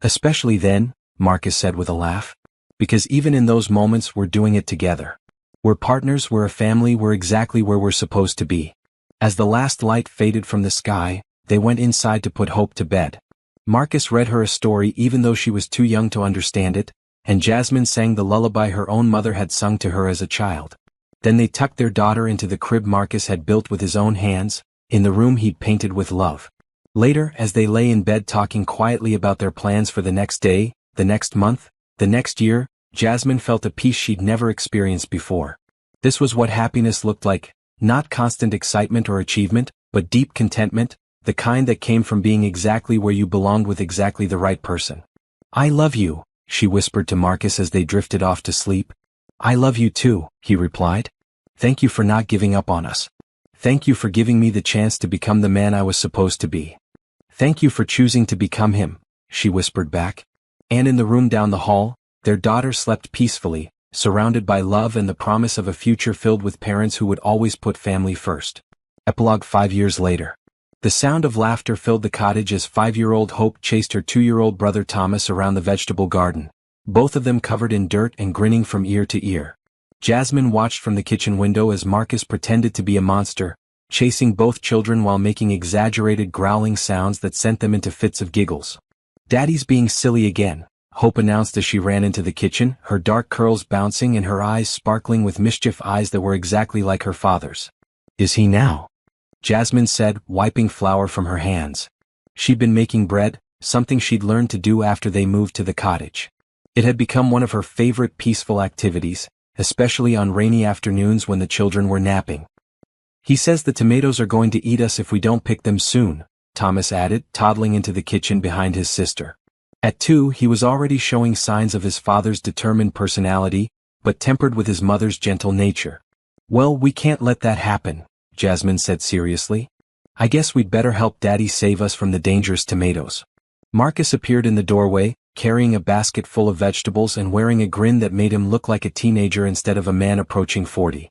Especially then, Marcus said with a laugh. Because even in those moments we're doing it together. We're partners, we're a family, we're exactly where we're supposed to be. As the last light faded from the sky, they went inside to put Hope to bed. Marcus read her a story even though she was too young to understand it, and Jasmine sang the lullaby her own mother had sung to her as a child. Then they tucked their daughter into the crib Marcus had built with his own hands, in the room he'd painted with love. Later, as they lay in bed talking quietly about their plans for the next day, the next month, the next year, Jasmine felt a peace she'd never experienced before. This was what happiness looked like, not constant excitement or achievement, but deep contentment, the kind that came from being exactly where you belonged with exactly the right person. I love you, she whispered to Marcus as they drifted off to sleep. I love you too, he replied. Thank you for not giving up on us. Thank you for giving me the chance to become the man I was supposed to be. Thank you for choosing to become him, she whispered back. And in the room down the hall, their daughter slept peacefully, surrounded by love and the promise of a future filled with parents who would always put family first. Epilogue 5 years later. The sound of laughter filled the cottage as 5-year-old Hope chased her 2-year-old brother Thomas around the vegetable garden, both of them covered in dirt and grinning from ear to ear. Jasmine watched from the kitchen window as Marcus pretended to be a monster, chasing both children while making exaggerated growling sounds that sent them into fits of giggles. Daddy's being silly again, Hope announced as she ran into the kitchen, her dark curls bouncing and her eyes sparkling with mischief, eyes that were exactly like her father's. Is he now? Jasmine said, wiping flour from her hands. She'd been making bread, something she'd learned to do after they moved to the cottage. It had become one of her favorite peaceful activities, especially on rainy afternoons when the children were napping. He says the tomatoes are going to eat us if we don't pick them soon, Thomas added, toddling into the kitchen behind his sister. At 2, he was already showing signs of his father's determined personality, but tempered with his mother's gentle nature. Well, we can't let that happen, Jasmine said seriously. I guess we'd better help Daddy save us from the dangerous tomatoes. Marcus appeared in the doorway, carrying a basket full of vegetables and wearing a grin that made him look like a teenager instead of a man approaching 40.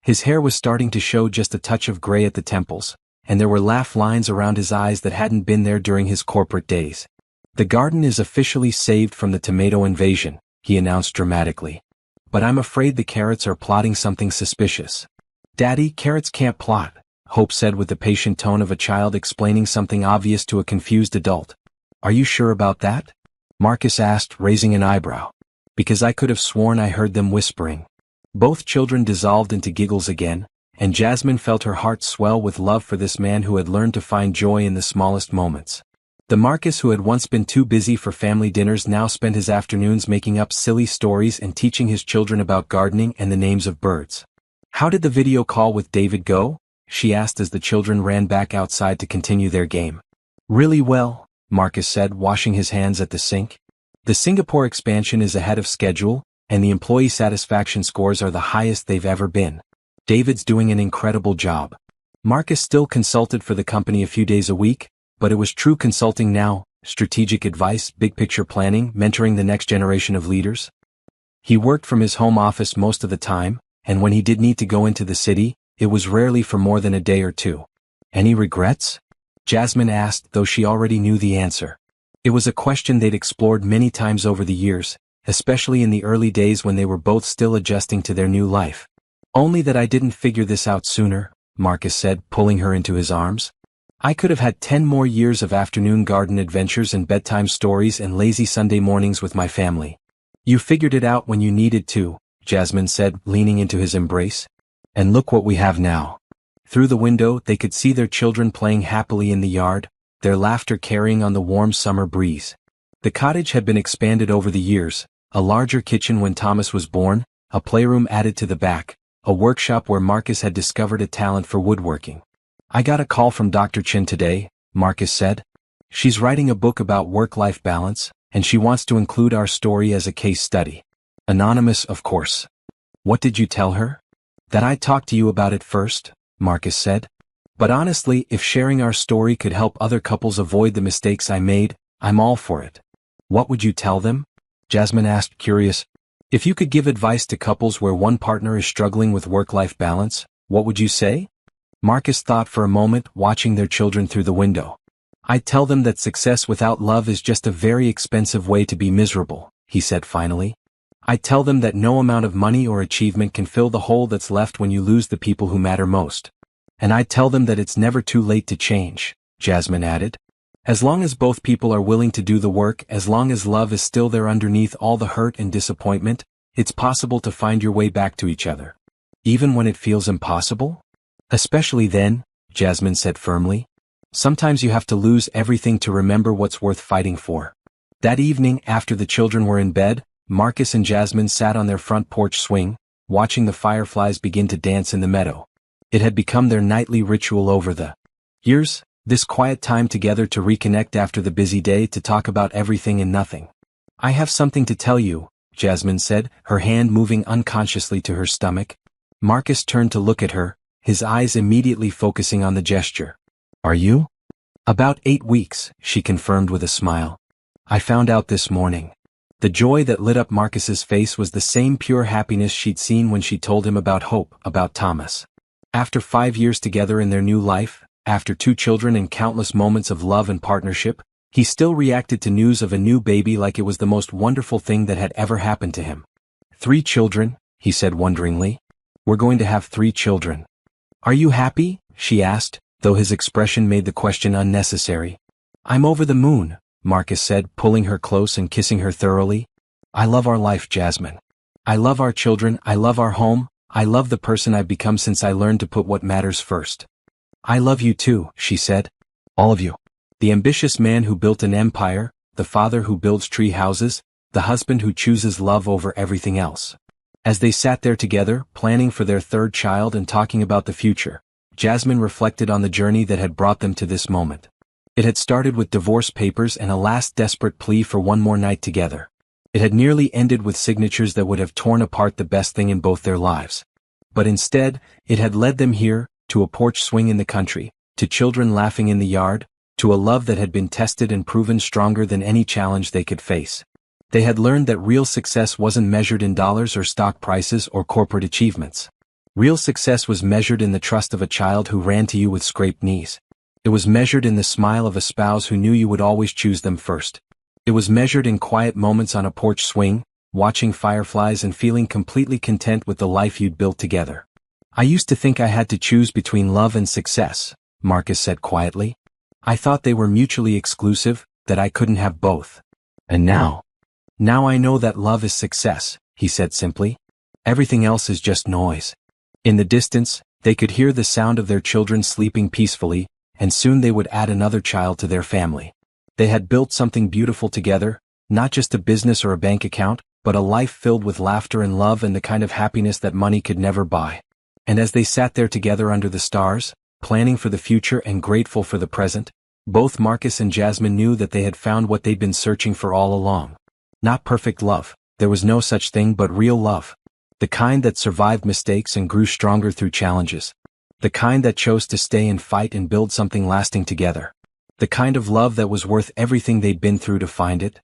His hair was starting to show just a touch of gray at the temples, and there were laugh lines around his eyes that hadn't been there during his corporate days. The garden is officially saved from the tomato invasion, he announced dramatically. But I'm afraid the carrots are plotting something suspicious. "Daddy, carrots can't plot," Hope said with the patient tone of a child explaining something obvious to a confused adult. "Are you sure about that?" Marcus asked, raising an eyebrow. "Because I could have sworn I heard them whispering." Both children dissolved into giggles again, and Jasmine felt her heart swell with love for this man who had learned to find joy in the smallest moments. The Marcus who had once been too busy for family dinners now spent his afternoons making up silly stories and teaching his children about gardening and the names of birds. "How did the video call with David go?" she asked as the children ran back outside to continue their game. "Really well," Marcus said, washing his hands at the sink. "The Singapore expansion is ahead of schedule, and the employee satisfaction scores are the highest they've ever been. David's doing an incredible job." Marcus still consulted for the company a few days a week, but it was true consulting now, strategic advice, big-picture planning, mentoring the next generation of leaders. He worked from his home office most of the time, and when he did need to go into the city, it was rarely for more than a day or two. "Any regrets?" Jasmine asked, though she already knew the answer. It was a question they'd explored many times over the years, especially in the early days when they were both still adjusting to their new life. "Only that I didn't figure this out sooner," Marcus said, pulling her into his arms. "I could have had 10 more years of afternoon garden adventures and bedtime stories and lazy Sunday mornings with my family." "You figured it out when you needed to," Jasmine said, leaning into his embrace. "And look what we have now." Through the window they could see their children playing happily in the yard, their laughter carrying on the warm summer breeze. The cottage had been expanded over the years, a larger kitchen when Thomas was born, a playroom added to the back, a workshop where Marcus had discovered a talent for woodworking. "I got a call from Dr. Chin today," Marcus said. "She's writing a book about work-life balance, and she wants to include our story as a case study. Anonymous, of course." "What did you tell her?" "That I'd talk to you about it first," Marcus said. "But honestly, if sharing our story could help other couples avoid the mistakes I made, I'm all for it." "What would you tell them?" Jasmine asked, curious. "If you could give advice to couples where one partner is struggling with work-life balance, what would you say?" Marcus thought for a moment, watching their children through the window. "I'd tell them that success without love is just a very expensive way to be miserable," he said finally. "I'd tell them that no amount of money or achievement can fill the hole that's left when you lose the people who matter most. And I'd tell them that it's never too late to change," Jasmine added. "As long as both people are willing to do the work, as long as love is still there underneath all the hurt and disappointment, it's possible to find your way back to each other. Even when it feels impossible?" "Especially then," Jasmine said firmly. "Sometimes you have to lose everything to remember what's worth fighting for." That evening, after the children were in bed, Marcus and Jasmine sat on their front porch swing, watching the fireflies begin to dance in the meadow. It had become their nightly ritual over the years, this quiet time together to reconnect after the busy day, to talk about everything and nothing. "I have something to tell you," Jasmine said, her hand moving unconsciously to her stomach. Marcus turned to look at her, his eyes immediately focusing on the gesture. "Are you?" "About 8 weeks," she confirmed with a smile. "I found out this morning." The joy that lit up Marcus's face was the same pure happiness she'd seen when she told him about Hope, about Thomas. After 5 years together in their new life, after 2 children and countless moments of love and partnership, he still reacted to news of a new baby like it was the most wonderful thing that had ever happened to him. 3 children, he said wonderingly. "We're going to have 3 children. Are you happy?" she asked, though his expression made the question unnecessary. "I'm over the moon," Marcus said, pulling her close and kissing her thoroughly. "I love our life, Jasmine. I love our children, I love our home, I love the person I've become since I learned to put what matters first." "I love you too," she said. "All of you." The ambitious man who built an empire, the father who builds tree houses, the husband who chooses love over everything else. As they sat there together, planning for their 3rd child and talking about the future, Jasmine reflected on the journey that had brought them to this moment. It had started with divorce papers and a last desperate plea for one more night together. It had nearly ended with signatures that would have torn apart the best thing in both their lives. But instead, it had led them here, to a porch swing in the country, to children laughing in the yard, to a love that had been tested and proven stronger than any challenge they could face. They had learned that real success wasn't measured in dollars or stock prices or corporate achievements. Real success was measured in the trust of a child who ran to you with scraped knees. It was measured in the smile of a spouse who knew you would always choose them first. It was measured in quiet moments on a porch swing, watching fireflies and feeling completely content with the life you'd built together. I used to think I had to choose between love and success, Marcus said quietly. I thought they were mutually exclusive, that I couldn't have both. And now? Now I know that love is success, he said simply. Everything else is just noise. In the distance, they could hear the sound of their children sleeping peacefully, and soon they would add another child to their family. They had built something beautiful together, not just a business or a bank account, but a life filled with laughter and love and the kind of happiness that money could never buy. And as they sat there together under the stars, planning for the future and grateful for the present, both Marcus and Jasmine knew that they had found what they'd been searching for all along. Not perfect love, there was no such thing, but real love. The kind that survived mistakes and grew stronger through challenges. The kind that chose to stay and fight and build something lasting together. The kind of love that was worth everything they'd been through to find it.